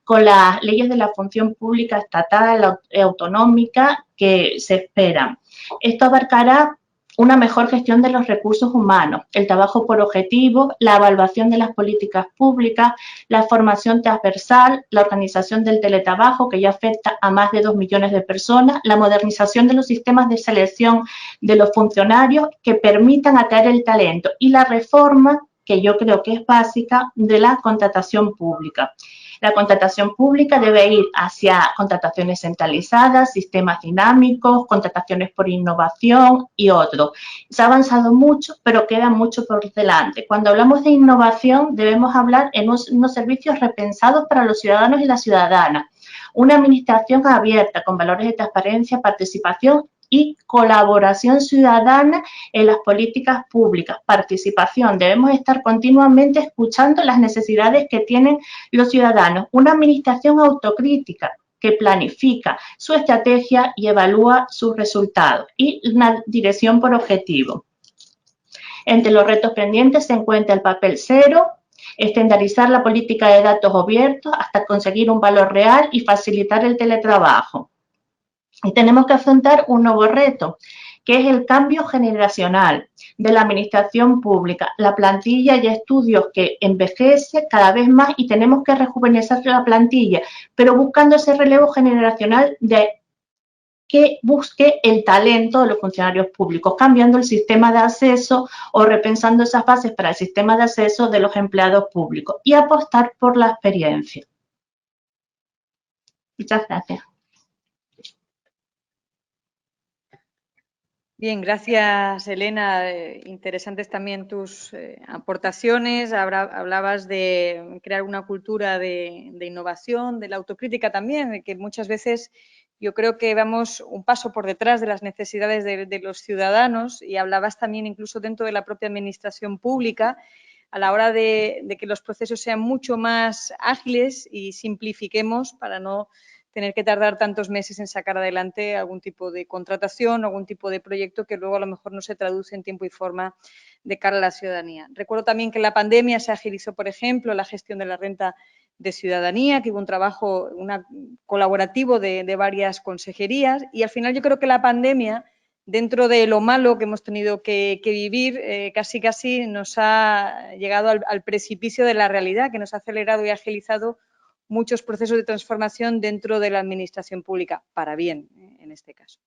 Speaker 6: con las leyes de la función pública estatal, autonómica, que se esperan. Esto abarcará una mejor gestión de los recursos humanos, el trabajo por objetivos, la evaluación de las políticas públicas, la formación transversal, la organización del teletrabajo, que ya afecta a más de 2 millones de personas, la modernización de los sistemas de selección de los funcionarios que permitan atraer el talento y la reforma, que yo creo que es básica, de la contratación pública. La contratación pública debe ir hacia contrataciones centralizadas, sistemas dinámicos, contrataciones por innovación y otros. Se ha avanzado mucho, pero queda mucho por delante. Cuando hablamos de innovación, debemos hablar en unos servicios repensados para los ciudadanos y las ciudadanas. Una administración abierta, con valores de transparencia, participación y colaboración ciudadana en las políticas públicas. Participación. Debemos estar continuamente escuchando las necesidades que tienen los ciudadanos. Una administración autocrítica que planifica su estrategia y evalúa sus resultados. Y una dirección por objetivo. Entre los retos pendientes se encuentra el papel cero, estandarizar la política de datos abiertos hasta conseguir un valor real y facilitar el teletrabajo. Y tenemos que afrontar un nuevo reto, que es el cambio generacional de la administración pública. La plantilla y estudios que envejece cada vez más y tenemos que rejuvenecer la plantilla, pero buscando ese relevo generacional de que busque el talento de los funcionarios públicos, cambiando el sistema de acceso o repensando esas bases para el sistema de acceso de los empleados públicos y apostar por la experiencia. Muchas gracias.
Speaker 1: Bien, gracias, Elena. Interesantes también tus aportaciones. Hablabas de crear una cultura de innovación, de la autocrítica también, de que muchas veces yo creo que vamos un paso por detrás de las necesidades de los ciudadanos, y hablabas también incluso dentro de la propia administración pública a la hora de que los procesos sean mucho más ágiles y simplifiquemos para no tener que tardar tantos meses en sacar adelante algún tipo de contratación, algún tipo de proyecto que luego a lo mejor no se traduce en tiempo y forma de cara a la ciudadanía. Recuerdo también que en la pandemia se agilizó, por ejemplo, la gestión de la renta de ciudadanía, que hubo un trabajo colaborativo de varias consejerías, y al final yo creo que la pandemia, dentro de lo malo que hemos tenido que vivir, casi nos ha llegado al precipicio de la realidad, que nos ha acelerado y agilizado muchos procesos de transformación dentro de la administración pública, para bien, en este caso.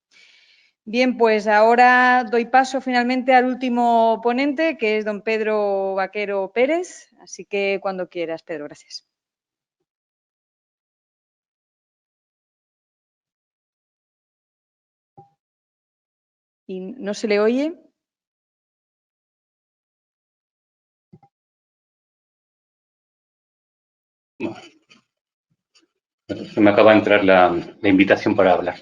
Speaker 1: Bien, pues ahora doy paso finalmente al último ponente, que es don Pedro Vaquero Pérez, así que cuando quieras, Pedro, gracias. ¿Y no se le oye?
Speaker 7: Se me acaba de entrar la invitación para hablar.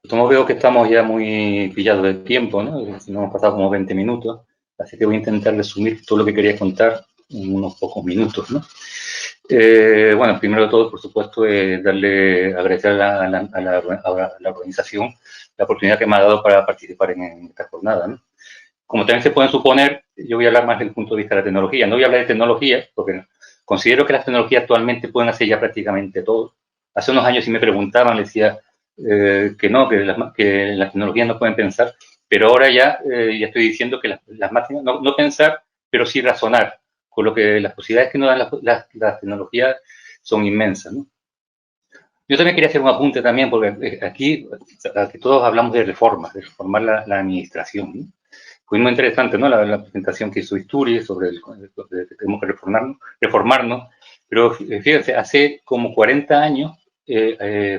Speaker 7: Como veo que estamos ya muy pillados de tiempo, ¿no? Nos hemos pasado como 20 minutos, así que voy a intentar resumir todo lo que quería contar en unos pocos minutos, ¿no? Bueno, primero de todo, por supuesto, agradecer a la organización la oportunidad que me ha dado para participar en esta jornada, ¿no? Como también se pueden suponer, yo voy a hablar más desde el punto de vista de la tecnología. No voy a hablar de tecnología, porque considero que las tecnologías actualmente pueden hacer ya prácticamente todo. Hace unos años, si me preguntaban, decía que no, que las tecnologías no pueden pensar, pero ahora ya estoy diciendo que las máquinas, no pensar, pero sí razonar, con lo que las posibilidades que nos dan las tecnologías son inmensas, ¿no? Yo también quería hacer un apunte también, porque aquí todos hablamos de reformas, de reformar la administración, ¿no? Fue muy interesante, ¿no? La presentación que hizo Istúriz sobre que tenemos que reformarnos, pero fíjense, hace como 40 años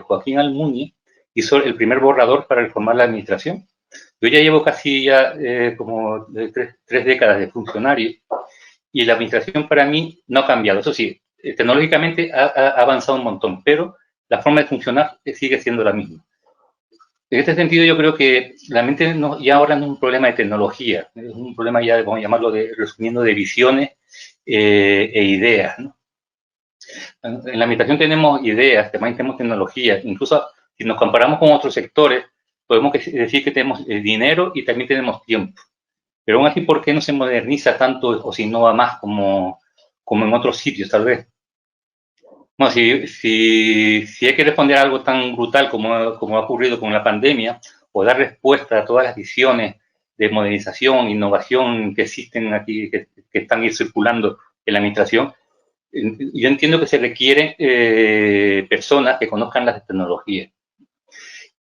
Speaker 7: Joaquín Almuñiz hizo el primer borrador para reformar la administración. Yo ya llevo casi como tres décadas de funcionario y la administración para mí no ha cambiado. Eso sí, tecnológicamente ha avanzado un montón, pero la forma de funcionar sigue siendo la misma. En este sentido, yo creo que la mente ya ahora no es un problema de tecnología, es un problema ya, vamos a llamarlo, resumiendo, de visiones e ideas, ¿no? En la administración tenemos ideas, también tenemos tecnología, incluso si nos comparamos con otros sectores, podemos decir que tenemos dinero y también tenemos tiempo. Pero aún así, ¿por qué no se moderniza tanto o se innova más como en otros sitios, tal vez? Bueno, si hay que responder a algo tan brutal como ha ocurrido con la pandemia, o dar respuesta a todas las visiones de modernización, innovación que existen aquí, que están circulando en la administración, yo entiendo que se requieren personas que conozcan las tecnologías.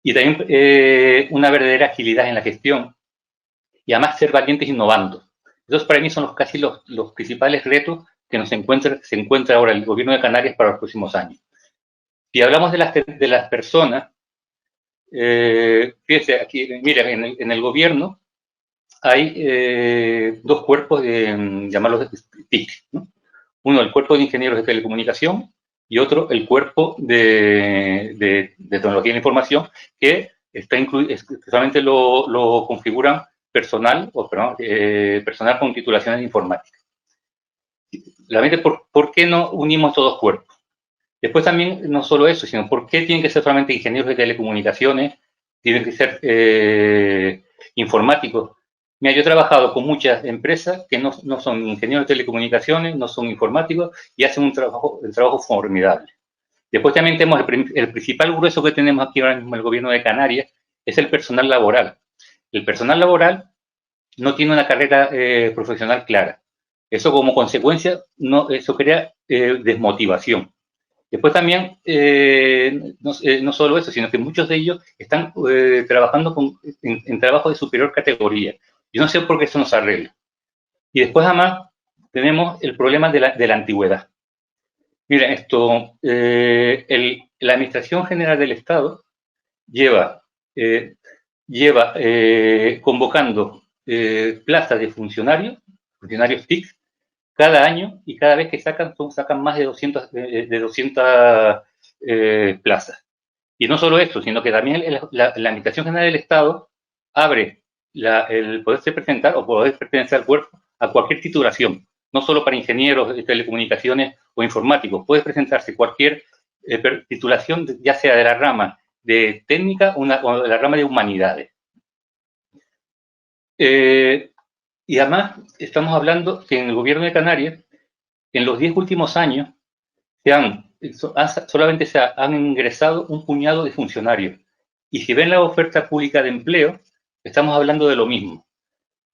Speaker 7: Y también una verdadera agilidad en la gestión y además ser valientes innovando. Esos para mí son casi los principales retos que se encuentra ahora el gobierno de Canarias para los próximos años. Si hablamos de las personas, fíjense aquí, mira, en el gobierno hay dos cuerpos, llamarlos TIC, ¿no? Uno, el cuerpo de ingenieros de telecomunicación, y otro, el cuerpo de tecnología de la información, que solamente lo configuran personal con titulaciones de informática. Realmente, ¿por qué no unimos estos dos cuerpos? Después también, no solo eso, sino ¿por qué tienen que ser solamente ingenieros de telecomunicaciones? Tienen que ser informáticos. Mira, yo he trabajado con muchas empresas que no son ingenieros de telecomunicaciones, no son informáticos y hacen un trabajo formidable. Después también tenemos el principal grueso que tenemos aquí ahora mismo en el gobierno de Canarias, es el personal laboral. El personal laboral no tiene una carrera profesional clara. Eso como consecuencia, eso crea desmotivación. Después también, no solo eso, sino que muchos de ellos están trabajando en trabajo de superior categoría. Yo no sé por qué eso no se arregla. Y después, además, tenemos el problema de la antigüedad. Mira, la Administración General del Estado lleva convocando plazas de funcionarios TIC, cada año, y cada vez que sacan más de 200 plazas. Y no solo eso, sino que también la Administración General del Estado abre el poderse presentar o poder pertenecer al cuerpo a cualquier titulación, no solo para ingenieros de telecomunicaciones o informáticos. Puede presentarse cualquier titulación, ya sea de la rama de técnica o de la rama de humanidades. Y además, estamos hablando que en el gobierno de Canarias, en los 10 últimos años, solamente se han ingresado un puñado de funcionarios. Y si ven la oferta pública de empleo, estamos hablando de lo mismo.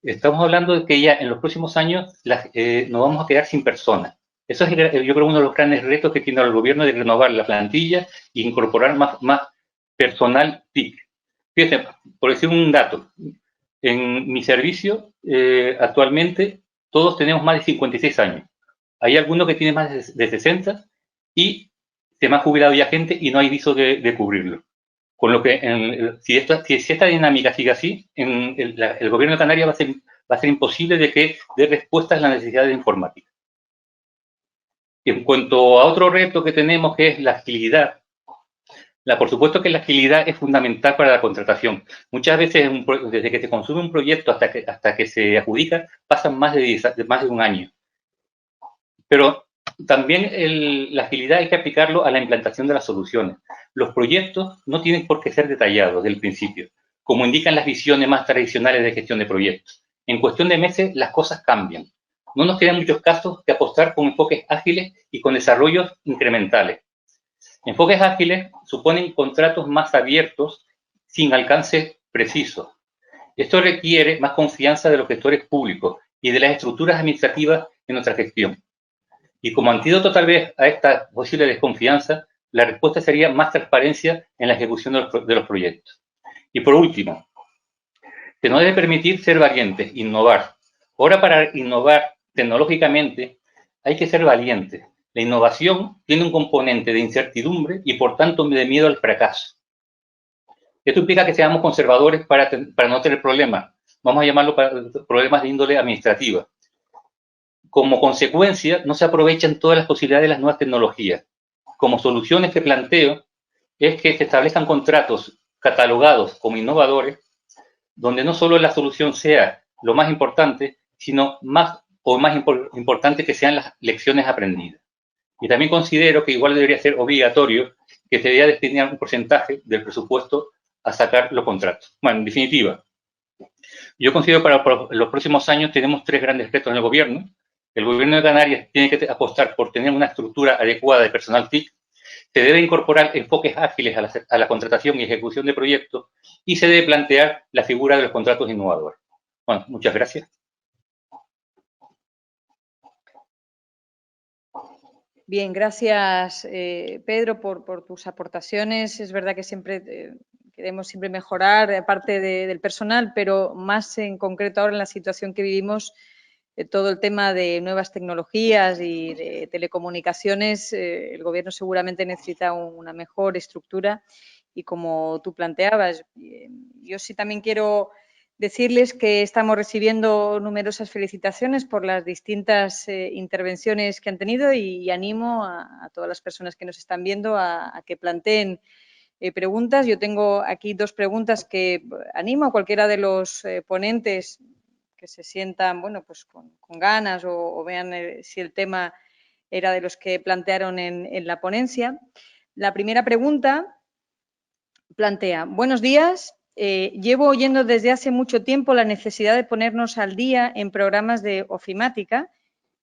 Speaker 7: Estamos hablando de que ya en los próximos años nos vamos a quedar sin personas. Eso es, yo creo, uno de los grandes retos que tiene el gobierno, de renovar la plantilla e incorporar más personal TIC. Fíjense, por decir un dato, en mi servicio, actualmente, todos tenemos más de 56 años. Hay algunos que tienen más de 60 y se me ha jubilado ya gente y no hay viso de cubrirlo. Con lo que, si esta dinámica sigue así, el gobierno de Canarias va a ser imposible de que dé respuestas a las necesidades de informática. En cuanto a otro reto que tenemos, que es la agilidad, por supuesto que la agilidad es fundamental para la contratación. Muchas veces, desde que se consume un proyecto hasta que se adjudica, pasan más de un año. Pero también la agilidad hay que aplicarlo a la implantación de las soluciones. Los proyectos no tienen por qué ser detallados desde el principio, como indican las visiones más tradicionales de gestión de proyectos. En cuestión de meses, las cosas cambian. No nos quedan muchos casos que apostar con enfoques ágiles y con desarrollos incrementales. Enfoques ágiles suponen contratos más abiertos, sin alcance preciso. Esto requiere más confianza de los gestores públicos y de las estructuras administrativas en nuestra gestión. Y como antídoto tal vez a esta posible desconfianza, la respuesta sería más transparencia en la ejecución de los proyectos. Y por último, se nos debe permitir ser valientes, innovar. Ahora, para innovar tecnológicamente hay que ser valientes. La innovación tiene un componente de incertidumbre y por tanto de miedo al fracaso. Esto implica que seamos conservadores para no tener problemas. Vamos a llamarlo problemas de índole administrativa. Como consecuencia, no se aprovechan todas las posibilidades de las nuevas tecnologías. Como soluciones que planteo es que se establezcan contratos catalogados como innovadores, donde no solo la solución sea lo más importante, sino más importante que sean las lecciones aprendidas. Y también considero que igual debería ser obligatorio que se debería destinar un porcentaje del presupuesto a sacar los contratos. Bueno, en definitiva, yo considero que para los próximos años tenemos 3 grandes retos en el gobierno. El gobierno de Canarias tiene que apostar por tener una estructura adecuada de personal TIC, se debe incorporar enfoques ágiles a la contratación y ejecución de proyectos y se debe plantear la figura de los contratos innovadores. Bueno, muchas gracias.
Speaker 1: Bien, gracias Pedro por tus aportaciones. Es verdad que siempre queremos siempre mejorar, aparte del personal, pero más en concreto ahora en la situación que vivimos, todo el tema de nuevas tecnologías y de telecomunicaciones, el Gobierno seguramente necesita una mejor estructura y como tú planteabas, yo sí también quiero decirles que estamos recibiendo numerosas felicitaciones por las distintas intervenciones que han tenido y animo a todas las personas que nos están viendo a que planteen preguntas. Yo tengo aquí 2 preguntas que animo a cualquiera de los ponentes que se sientan, bueno, pues con ganas o vean si el tema era de los que plantearon en la ponencia. La primera pregunta plantea: buenos días. Llevo oyendo desde hace mucho tiempo la necesidad de ponernos al día en programas de ofimática,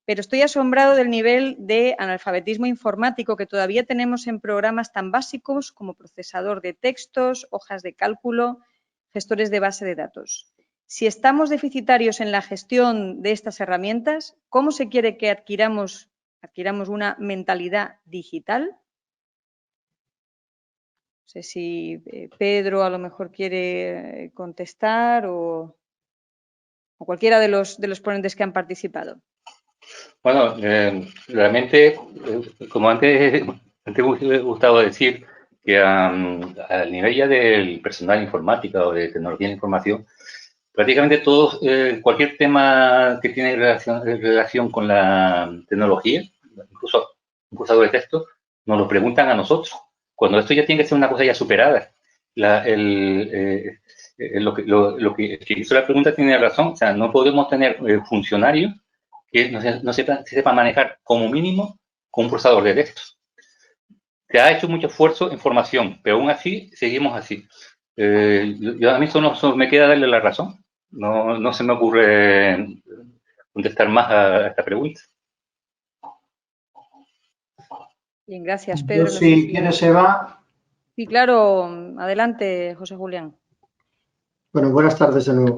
Speaker 1: pero estoy asombrado del nivel de analfabetismo informático que todavía tenemos en programas tan básicos como procesador de textos, hojas de cálculo, gestores de base de datos. Si estamos deficitarios en la gestión de estas herramientas, ¿cómo se quiere que adquiramos una mentalidad digital? No sé si Pedro a lo mejor quiere contestar o cualquiera de los ponentes que han participado.
Speaker 7: Bueno, realmente, como antes me hubiera gustado decir, que al nivel ya del personal informática o de tecnología de información, prácticamente todos, cualquier tema que tiene relación con la tecnología, incluso un cursador de texto, nos lo preguntan a nosotros. Cuando esto ya tiene que ser una cosa ya superada. Lo que hizo la pregunta tiene razón. O sea, no podemos tener funcionarios que no sepan manejar como mínimo con un procesador de textos. Se ha hecho mucho esfuerzo en formación, pero aún así seguimos así. A mí eso no me queda darle la razón. No se me ocurre contestar más a esta pregunta.
Speaker 1: Bien, gracias, Pedro.
Speaker 3: Yo, si quieres, Eva.
Speaker 1: Sí, claro. Adelante, José Julián.
Speaker 3: Bueno, buenas tardes de nuevo.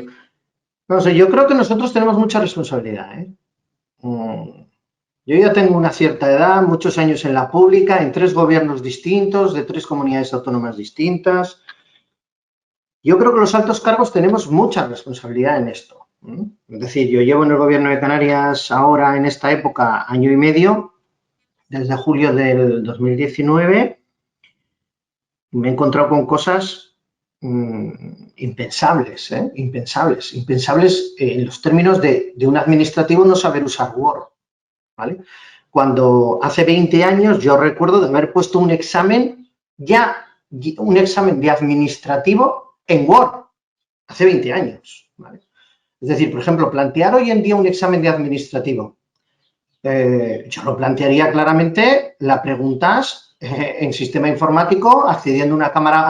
Speaker 3: No sé, yo creo que nosotros tenemos mucha responsabilidad, ¿eh? Yo ya tengo una cierta edad, muchos años en la pública, en 3 gobiernos distintos, de 3 comunidades autónomas distintas. Yo creo que los altos cargos tenemos mucha responsabilidad en esto. Es decir, yo llevo en el Gobierno de Canarias ahora, en esta época, año y medio, desde julio del 2019, y me he encontrado con cosas impensables, impensables en los términos de un administrativo no saber usar Word, ¿vale? Cuando hace 20 años yo recuerdo de haber puesto un examen de administrativo en Word, hace 20 años, ¿vale? Es decir, por ejemplo, plantear hoy en día un examen de administrativo, yo lo plantearía claramente, las preguntas en sistema informático, accediendo a una cámara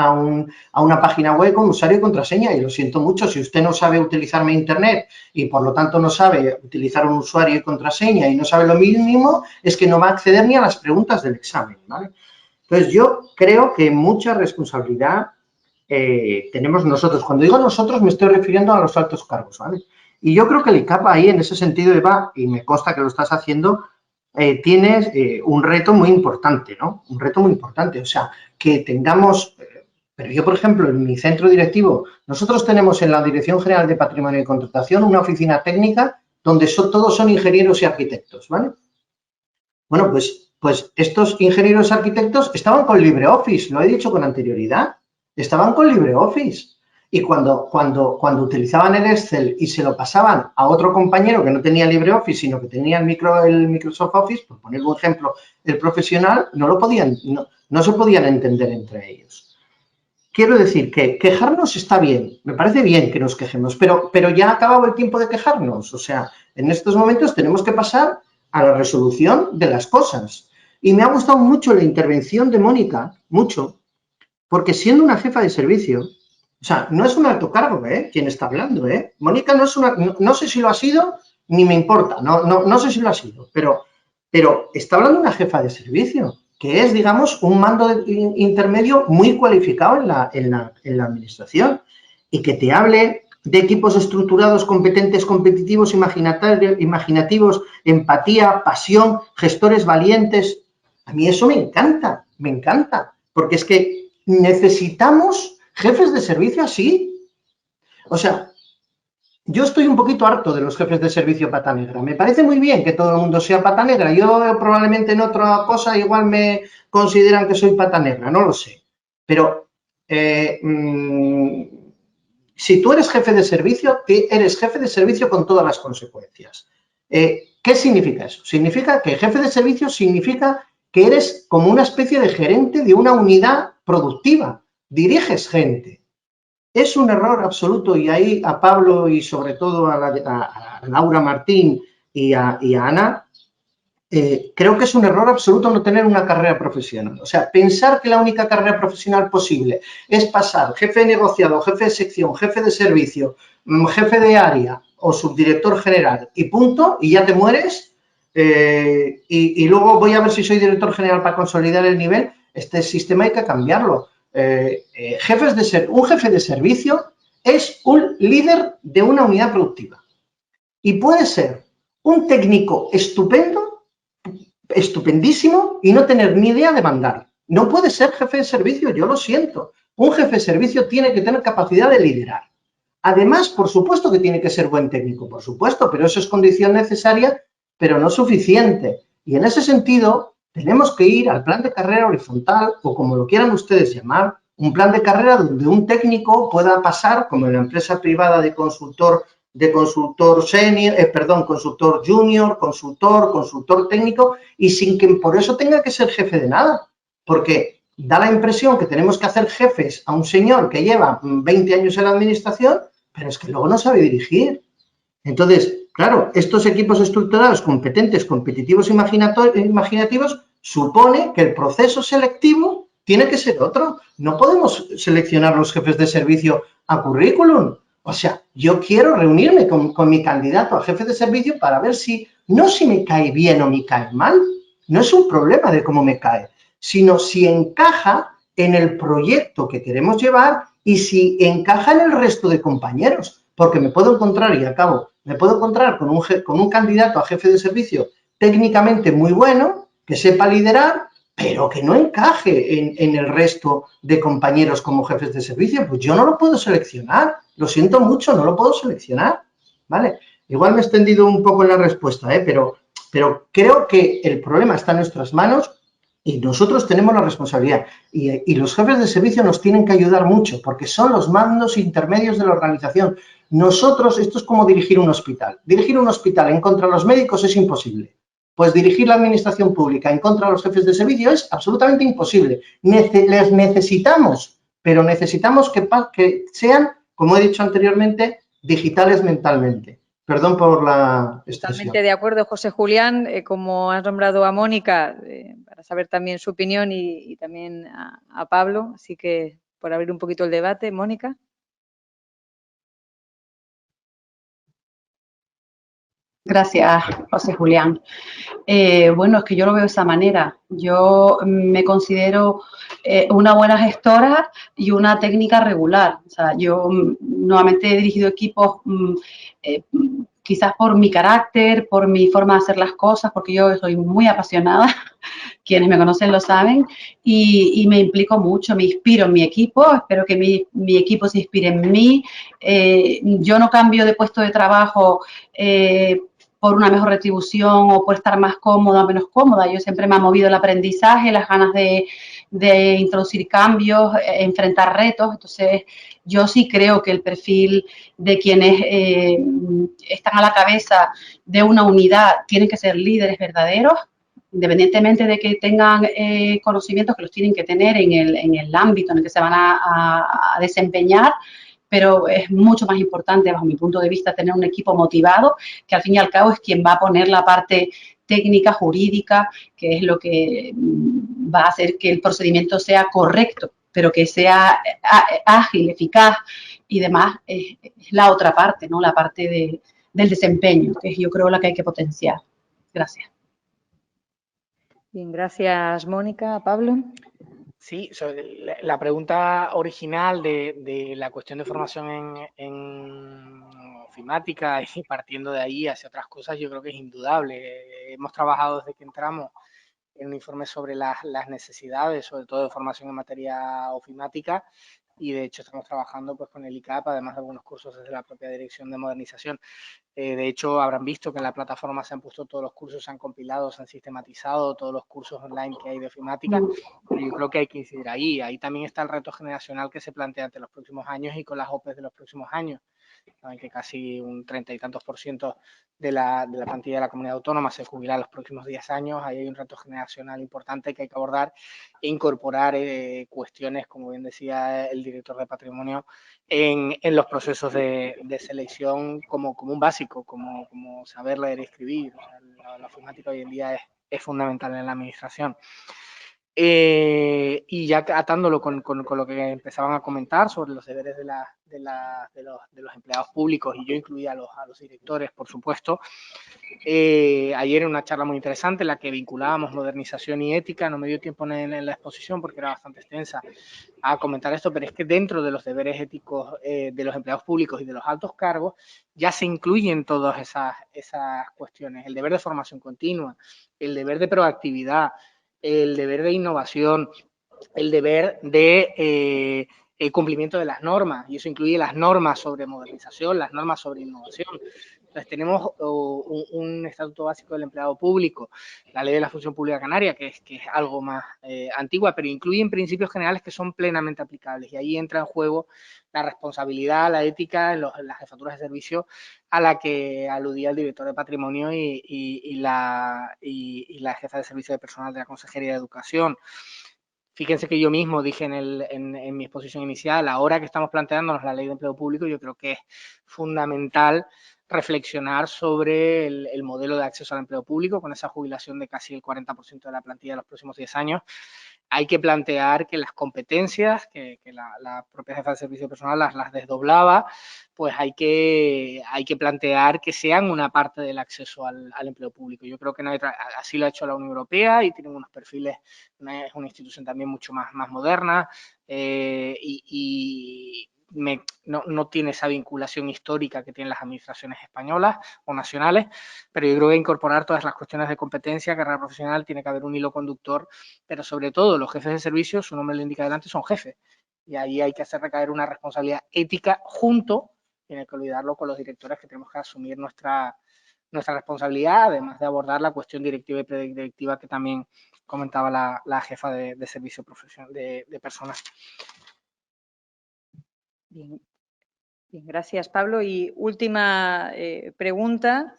Speaker 3: a una página web con usuario y contraseña. Y lo siento mucho, si usted no sabe utilizar mi internet y por lo tanto no sabe utilizar un usuario y contraseña y no sabe lo mínimo, es que no va a acceder ni a las preguntas del examen, ¿vale? Entonces, yo creo que mucha responsabilidad tenemos nosotros. Cuando digo nosotros, me estoy refiriendo a los altos cargos, ¿vale? Y yo creo que el ICAP ahí, en ese sentido, Eva, y me consta que lo estás haciendo, tienes un reto muy importante, ¿no? Un reto muy importante. O sea, que tengamos... pero yo, por ejemplo, en mi centro directivo, nosotros tenemos en la Dirección General de Patrimonio y Contratación una oficina técnica donde todos son ingenieros y arquitectos, ¿vale? Bueno, pues estos ingenieros y arquitectos estaban con LibreOffice, lo he dicho con anterioridad. Estaban con LibreOffice y cuando utilizaban el Excel y se lo pasaban a otro compañero que no tenía LibreOffice, sino que tenía el Microsoft Office, por poner un ejemplo, el profesional, no se podían entender entre ellos. Quiero decir que quejarnos está bien, me parece bien que nos quejemos, pero ya ha acabado el tiempo de quejarnos. O sea, en estos momentos tenemos que pasar a la resolución de las cosas. Y me ha gustado mucho la intervención de Mónica, mucho, porque siendo una jefa de servicio, o sea, no es un alto cargo, quien está hablando, Mónica no es no sé si lo ha sido, ni me importa, no sé si lo ha sido, pero está hablando una jefa de servicio, que es, digamos, un mando intermedio muy cualificado en la administración, y que te hable de equipos estructurados, competentes, competitivos, imaginativos, empatía, pasión, gestores valientes. A mí eso me encanta, porque es que necesitamos jefes de servicio así. O sea, yo estoy un poquito harto de los jefes de servicio pata negra. Me parece muy bien que todo el mundo sea pata negra. Yo probablemente en otra cosa igual me consideran que soy pata negra, no lo sé. Pero si tú eres jefe de servicio, eres jefe de servicio con todas las consecuencias. ¿Qué significa eso? Significa que jefe de servicio significa que eres como una especie de gerente de una unidad productiva. Diriges gente. Es un error absoluto, y ahí a Pablo y sobre todo a Laura Martín y a Ana, creo que es un error absoluto no tener una carrera profesional. O sea, pensar que la única carrera profesional posible es pasar jefe de negociado, jefe de sección, jefe de servicio, jefe de área o subdirector general y punto, y ya te mueres, y luego voy a ver si soy director general para consolidar el nivel. Este sistema hay que cambiarlo. Un jefe de servicio es un líder de una unidad productiva y puede ser un técnico estupendísimo y no tener ni idea de mandar. No puede ser jefe de servicio, yo lo siento. Un jefe de servicio tiene que tener capacidad de liderar. Además, por supuesto que tiene que ser buen técnico, por supuesto, pero eso es condición necesaria, pero no suficiente. Y en ese sentido, tenemos que ir al plan de carrera horizontal, o como lo quieran ustedes llamar, un plan de carrera donde un técnico pueda pasar, como en la empresa privada de consultor senior, consultor junior, consultor técnico, y sin que por eso tenga que ser jefe de nada, porque da la impresión que tenemos que hacer jefes a un señor que lleva 20 años en la administración, pero es que luego no sabe dirigir. Entonces, claro, estos equipos estructurados, competentes, competitivos, imaginativos, supone que el proceso selectivo tiene que ser otro. No podemos seleccionar los jefes de servicio a currículum. O sea, yo quiero reunirme con mi candidato a jefe de servicio para ver no si me cae bien o me cae mal, no es un problema de cómo me cae, sino si encaja en el proyecto que queremos llevar y si encaja en el resto de compañeros, porque me puedo encontrar, y acabo, me puedo encontrar con un candidato a jefe de servicio técnicamente muy bueno, que sepa liderar, pero que no encaje en el resto de compañeros como jefes de servicio, pues yo no lo puedo seleccionar. Lo siento mucho, no lo puedo seleccionar, ¿vale? Igual me he extendido un poco en la respuesta, pero creo que el problema está en nuestras manos y nosotros tenemos la responsabilidad. Y los jefes de servicio nos tienen que ayudar mucho porque son los mandos intermedios de la organización. Nosotros, esto es como dirigir un hospital. Dirigir un hospital en contra de los médicos es imposible. Pues dirigir la administración pública en contra de los jefes de servicio es absolutamente imposible. Les necesitamos, pero necesitamos que sean, como he dicho anteriormente, digitales mentalmente. Perdón por la extensión.
Speaker 1: Totalmente de acuerdo, José Julián. Como has nombrado a Mónica, para saber también su opinión y también a Pablo, así que por abrir un poquito el debate, Mónica.
Speaker 5: Gracias, José Julián. Bueno, es que yo lo veo de esa manera. Yo me considero una buena gestora y una técnica regular. O sea, yo nuevamente he dirigido equipos quizás por mi carácter, por mi forma de hacer las cosas, porque yo soy muy apasionada, quienes me conocen lo saben, y me implico mucho, me inspiro en mi equipo, espero que mi equipo se inspire en mí. Yo no cambio de puesto de trabajo por una mejor retribución o por estar más cómoda o menos cómoda. Yo siempre me ha movido el aprendizaje, las ganas de introducir cambios, enfrentar retos. Entonces, yo sí creo que el perfil de quienes están a la cabeza de una unidad tienen que ser líderes verdaderos, independientemente de que tengan conocimientos, que los tienen que tener en el ámbito en el que se van a desempeñar. Pero es mucho más importante, bajo mi punto de vista, tener un equipo motivado, que al fin y al cabo es quien va a poner la parte técnica, jurídica, que es lo que va a hacer que el procedimiento sea correcto, pero que sea ágil, eficaz y demás. Es la otra parte, ¿no? La parte del desempeño, que es yo creo la que hay que potenciar. Gracias.
Speaker 1: Bien, gracias, Mónica. Pablo.
Speaker 2: Sí, la pregunta original de la cuestión de formación en ofimática y partiendo de ahí hacia otras cosas, yo creo que es indudable. Hemos trabajado desde que entramos en un informe sobre las necesidades, sobre todo de formación en materia ofimática, y de hecho estamos trabajando pues con el ICAP, además de algunos cursos desde la propia Dirección de Modernización. De hecho, habrán visto que en la plataforma se han puesto todos los cursos, se han compilado, se han sistematizado todos los cursos online que hay de ofimática, pero yo creo que hay que incidir ahí. Ahí también está el reto generacional que se plantea ante los próximos años y con las OPEs de los próximos años. Saben que casi un 30 y tantos % de la plantilla de la comunidad autónoma se jubilará en los próximos 10 años. Ahí hay un reto generacional importante que hay que abordar e incorporar cuestiones, como bien decía el director de Patrimonio, en los procesos de selección como un básico, como saber leer y escribir. O sea, la ofimática hoy en día es fundamental en la administración. Y ya atándolo con lo que empezaban a comentar sobre los deberes de los empleados públicos, y yo incluía a los directores, por supuesto, ayer en una charla muy interesante en la que vinculábamos modernización y ética, no me dio tiempo en la exposición porque era bastante extensa a comentar esto, pero es que dentro de los deberes éticos de los empleados públicos y de los altos cargos ya se incluyen todas esas cuestiones, el deber de formación continua, el deber de proactividad, el deber de innovación, el deber de cumplimiento de las normas, y eso incluye las normas sobre modernización, las normas sobre innovación. Entonces tenemos un estatuto básico del empleado público, la ley de la función pública canaria, que es algo más antigua, pero incluyen principios generales que son plenamente aplicables, y ahí entra en juego la responsabilidad, la ética, las jefaturas de servicio a la que aludía el director de Patrimonio y la jefa de servicio de personal de la Consejería de Educación. Fíjense que yo mismo dije en mi exposición inicial, ahora que estamos planteándonos la ley de empleo público, yo creo que es fundamental reflexionar sobre el modelo de acceso al empleo público, con esa jubilación de casi el 40% de la plantilla en los próximos 10 años. Hay que plantear que las competencias, que la propia jefa de servicio personal las desdoblaba, pues hay que plantear que sean una parte del acceso al empleo público. Yo creo que así lo ha hecho la Unión Europea y tienen unos perfiles, es una institución también mucho más moderna no tiene esa vinculación histórica que tienen las administraciones españolas o nacionales, pero yo creo que incorporar todas las cuestiones de competencia, carrera profesional, tiene que haber un hilo conductor, pero sobre todo los jefes de servicio, su nombre lo indica delante, son jefes, y ahí hay que hacer recaer una responsabilidad ética junto, y no hay que olvidarlo, con los directores, que tenemos que asumir nuestra responsabilidad, además de abordar la cuestión directiva y predirectiva que también comentaba la jefa de servicio profesional de personas.
Speaker 1: Bien, gracias, Pablo. Y última pregunta.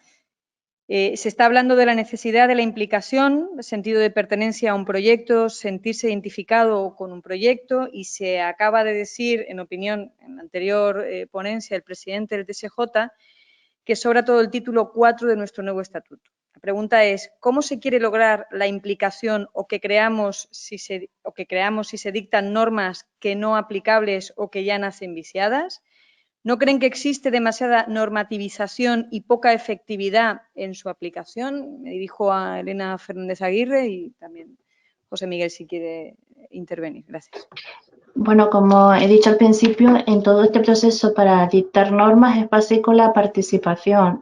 Speaker 1: Se está hablando de la necesidad de la implicación, el sentido de pertenencia a un proyecto, sentirse identificado con un proyecto, y se acaba de decir, en opinión, en la anterior ponencia, el presidente del TSJ, que sobra todo el título 4 de nuestro nuevo estatuto. La pregunta es, ¿cómo se quiere lograr la implicación o que creamos si se dictan normas que no aplicables o que ya nacen viciadas? ¿No creen que existe demasiada normativización y poca efectividad en su aplicación? Me dirijo a Elena Fernández Aguirre y también José Miguel, si quiere intervenir. Gracias.
Speaker 6: Bueno, como he dicho al principio, en todo este proceso para dictar normas es básico la participación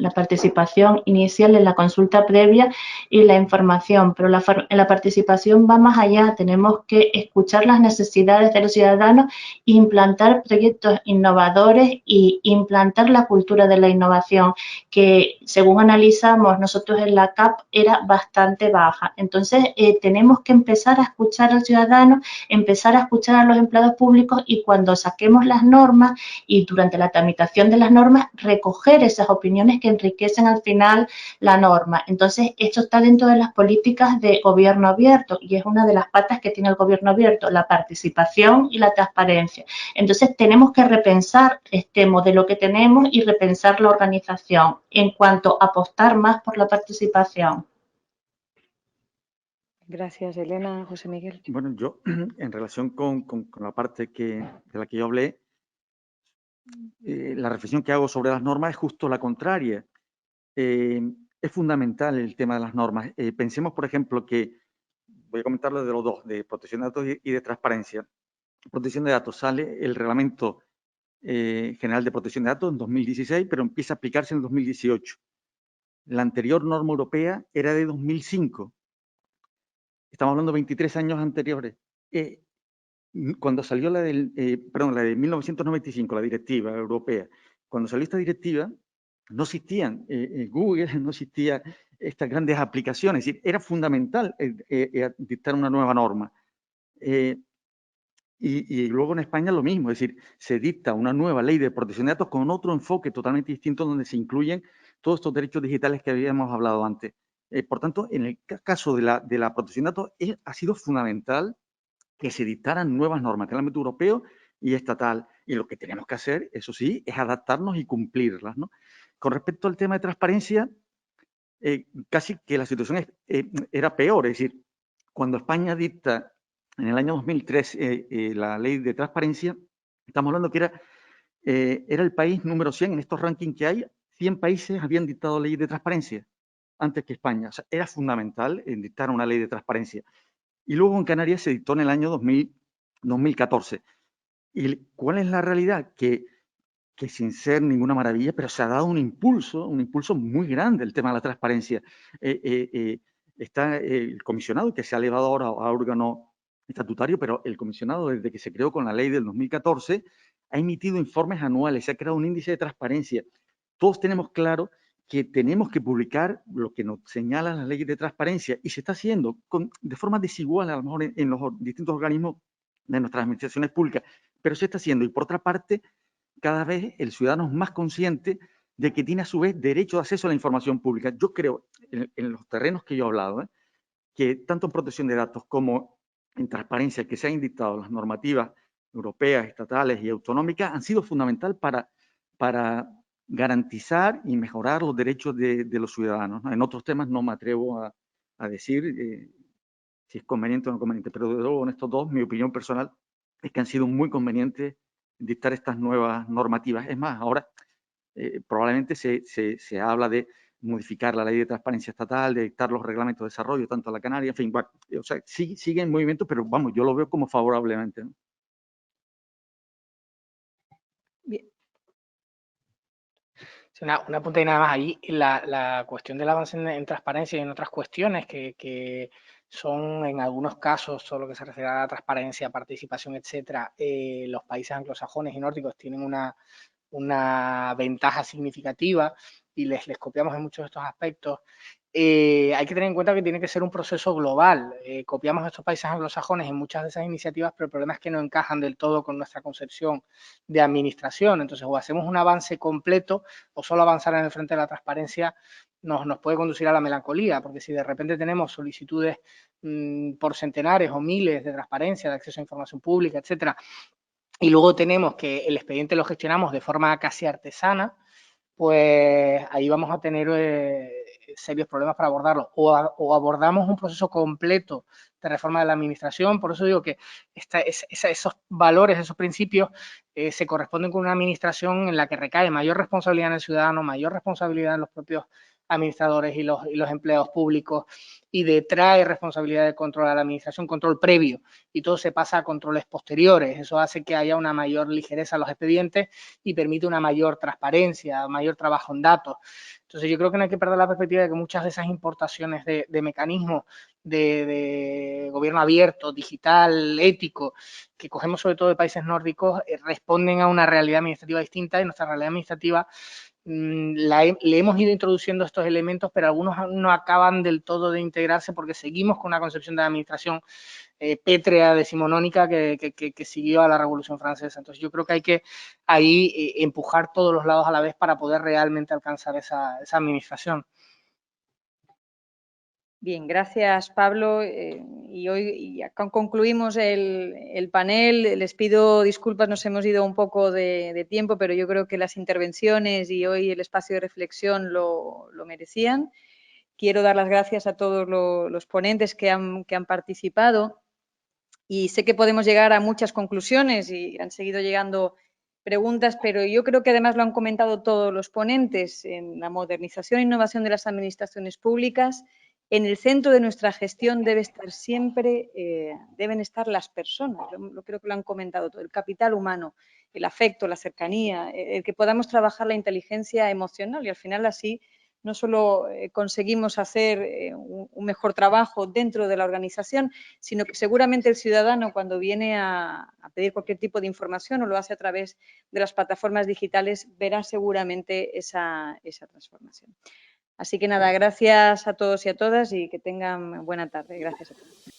Speaker 6: inicial en la consulta previa y la información, pero en la participación va más allá. Tenemos que escuchar las necesidades de los ciudadanos, implantar proyectos innovadores y implantar la cultura de la innovación, que según analizamos nosotros en la CAP era bastante baja. Entonces, tenemos que empezar a escuchar al ciudadano, empezar a escuchar a los empleados públicos, y cuando saquemos las normas y durante la tramitación de las normas, recoger esas opiniones que enriquecen al final la norma. Entonces, esto está dentro de las políticas de gobierno abierto y es una de las patas que tiene el gobierno abierto, la participación y la transparencia. Entonces, tenemos que repensar este modelo que tenemos y repensar la organización en cuanto a apostar más por la participación.
Speaker 1: Gracias, Elena. José Miguel.
Speaker 4: Bueno, yo, en relación con la parte de la que yo hablé, la reflexión que hago sobre las normas es justo la contraria. Es fundamental el tema de las normas. Pensemos, por ejemplo, que voy a comentarlo de los dos, de protección de datos y de transparencia. Protección de datos, sale el Reglamento General de Protección de Datos en 2016, pero empieza a aplicarse en 2018. La anterior norma europea era de 2005. Estamos hablando de 23 años anteriores. Cuando salió la de 1995, la directiva europea, cuando salió esta directiva, no existían Google, no existían estas grandes aplicaciones. Es decir, era fundamental dictar una nueva norma. Y luego en España lo mismo, es decir, se dicta una nueva ley de protección de datos con otro enfoque totalmente distinto donde se incluyen todos estos derechos digitales que habíamos hablado antes. Por tanto, en el caso de la protección de datos ha sido fundamental que se dictaran nuevas normas en el ámbito europeo y estatal. Y lo que tenemos que hacer, eso sí, es adaptarnos y cumplirlas, ¿no? Con respecto al tema de transparencia, casi que la situación era peor. Es decir, cuando España dicta en el año 2003 la ley de transparencia, estamos hablando que era el país número 100 en estos rankings que hay. 100 países habían dictado ley de transparencia antes que España. O sea, era fundamental dictar una ley de transparencia. Y luego en Canarias se dictó en el año 2014. ¿Y cuál es la realidad? Que sin ser ninguna maravilla, pero se ha dado un impulso muy grande el tema de la transparencia. Está el comisionado, que se ha elevado ahora a órgano estatutario, pero el comisionado, desde que se creó con la ley del 2014, ha emitido informes anuales, se ha creado un índice de transparencia. Todos tenemos claro que tenemos que publicar lo que nos señalan las leyes de transparencia y se está haciendo de forma desigual a lo mejor en los distintos organismos de nuestras administraciones públicas, pero se está haciendo. Y por otra parte, cada vez el ciudadano es más consciente de que tiene a su vez derecho de acceso a la información pública. Yo creo, en los terrenos que yo he hablado, que tanto en protección de datos como en transparencia que se han dictado las normativas europeas, estatales y autonómicas han sido fundamental para garantizar y mejorar los derechos de los ciudadanos, ¿no? En otros temas no me atrevo a decir si es conveniente o no conveniente, pero de luego en estos dos, mi opinión personal es que han sido muy convenientes dictar estas nuevas normativas. Es más, ahora probablemente se habla de modificar la ley de transparencia estatal, de dictar los reglamentos de desarrollo, tanto a la Canaria, en fin, bueno, o sea, sigue en movimiento, pero vamos, yo lo veo como favorablemente, ¿no?
Speaker 1: Bien.
Speaker 2: Una punta y nada más ahí, la cuestión del avance en transparencia y en otras cuestiones que son en algunos casos, todo lo que se refiere a la transparencia, participación, etcétera, los países anglosajones y nórdicos tienen una ventaja significativa y les copiamos en muchos de estos aspectos. Hay que tener en cuenta que tiene que ser un proceso global. Copiamos a estos países anglosajones en muchas de esas iniciativas, pero el problema es que no encajan del todo con nuestra concepción de administración. Entonces, o hacemos un avance completo o solo avanzar en el frente de la transparencia nos puede conducir a la melancolía, porque si de repente tenemos solicitudes por centenares o miles de transparencia, de acceso a información pública, etcétera, y luego tenemos que el expediente lo gestionamos de forma casi artesana, pues ahí vamos a tener serios problemas para abordarlo. O abordamos un proceso completo de reforma de la administración. Por eso digo que esos valores, esos principios se corresponden con una administración en la que recae mayor responsabilidad en el ciudadano, mayor responsabilidad en los propios administradores y los empleados públicos, y detrae responsabilidad de control a la administración, control previo, y todo se pasa a controles posteriores. Eso hace que haya una mayor ligereza en los expedientes y permite una mayor transparencia, mayor trabajo en datos. Entonces yo creo que no hay que perder la perspectiva de que muchas de esas importaciones de mecanismos de gobierno abierto, digital, ético, que cogemos sobre todo de países nórdicos, responden a una realidad administrativa distinta, y nuestra realidad administrativa le hemos ido introduciendo estos elementos, pero algunos no acaban del todo de integrarse porque seguimos con una concepción de la administración pétrea, decimonónica, que siguió a la Revolución Francesa. Entonces yo creo que hay que ahí empujar todos los lados a la vez para poder realmente alcanzar esa administración.
Speaker 1: Bien, gracias Pablo. Y hoy acá concluimos el panel. Les pido disculpas, nos hemos ido un poco de tiempo, pero yo creo que las intervenciones y hoy el espacio de reflexión lo merecían. Quiero dar las gracias a todos los ponentes que han participado, y sé que podemos llegar a muchas conclusiones y han seguido llegando preguntas, pero yo creo que además lo han comentado todos los ponentes en la modernización e innovación de las administraciones públicas. En el centro de nuestra gestión debe estar siempre, deben estar las personas, creo que lo han comentado todo, el capital humano, el afecto, la cercanía, el que podamos trabajar la inteligencia emocional y al final así no solo conseguimos hacer un mejor trabajo dentro de la organización, sino que seguramente el ciudadano cuando viene a pedir cualquier tipo de información o lo hace a través de las plataformas digitales verá seguramente esa transformación. Así que nada, gracias a todos y a todas y que tengan buena tarde. Gracias a todos.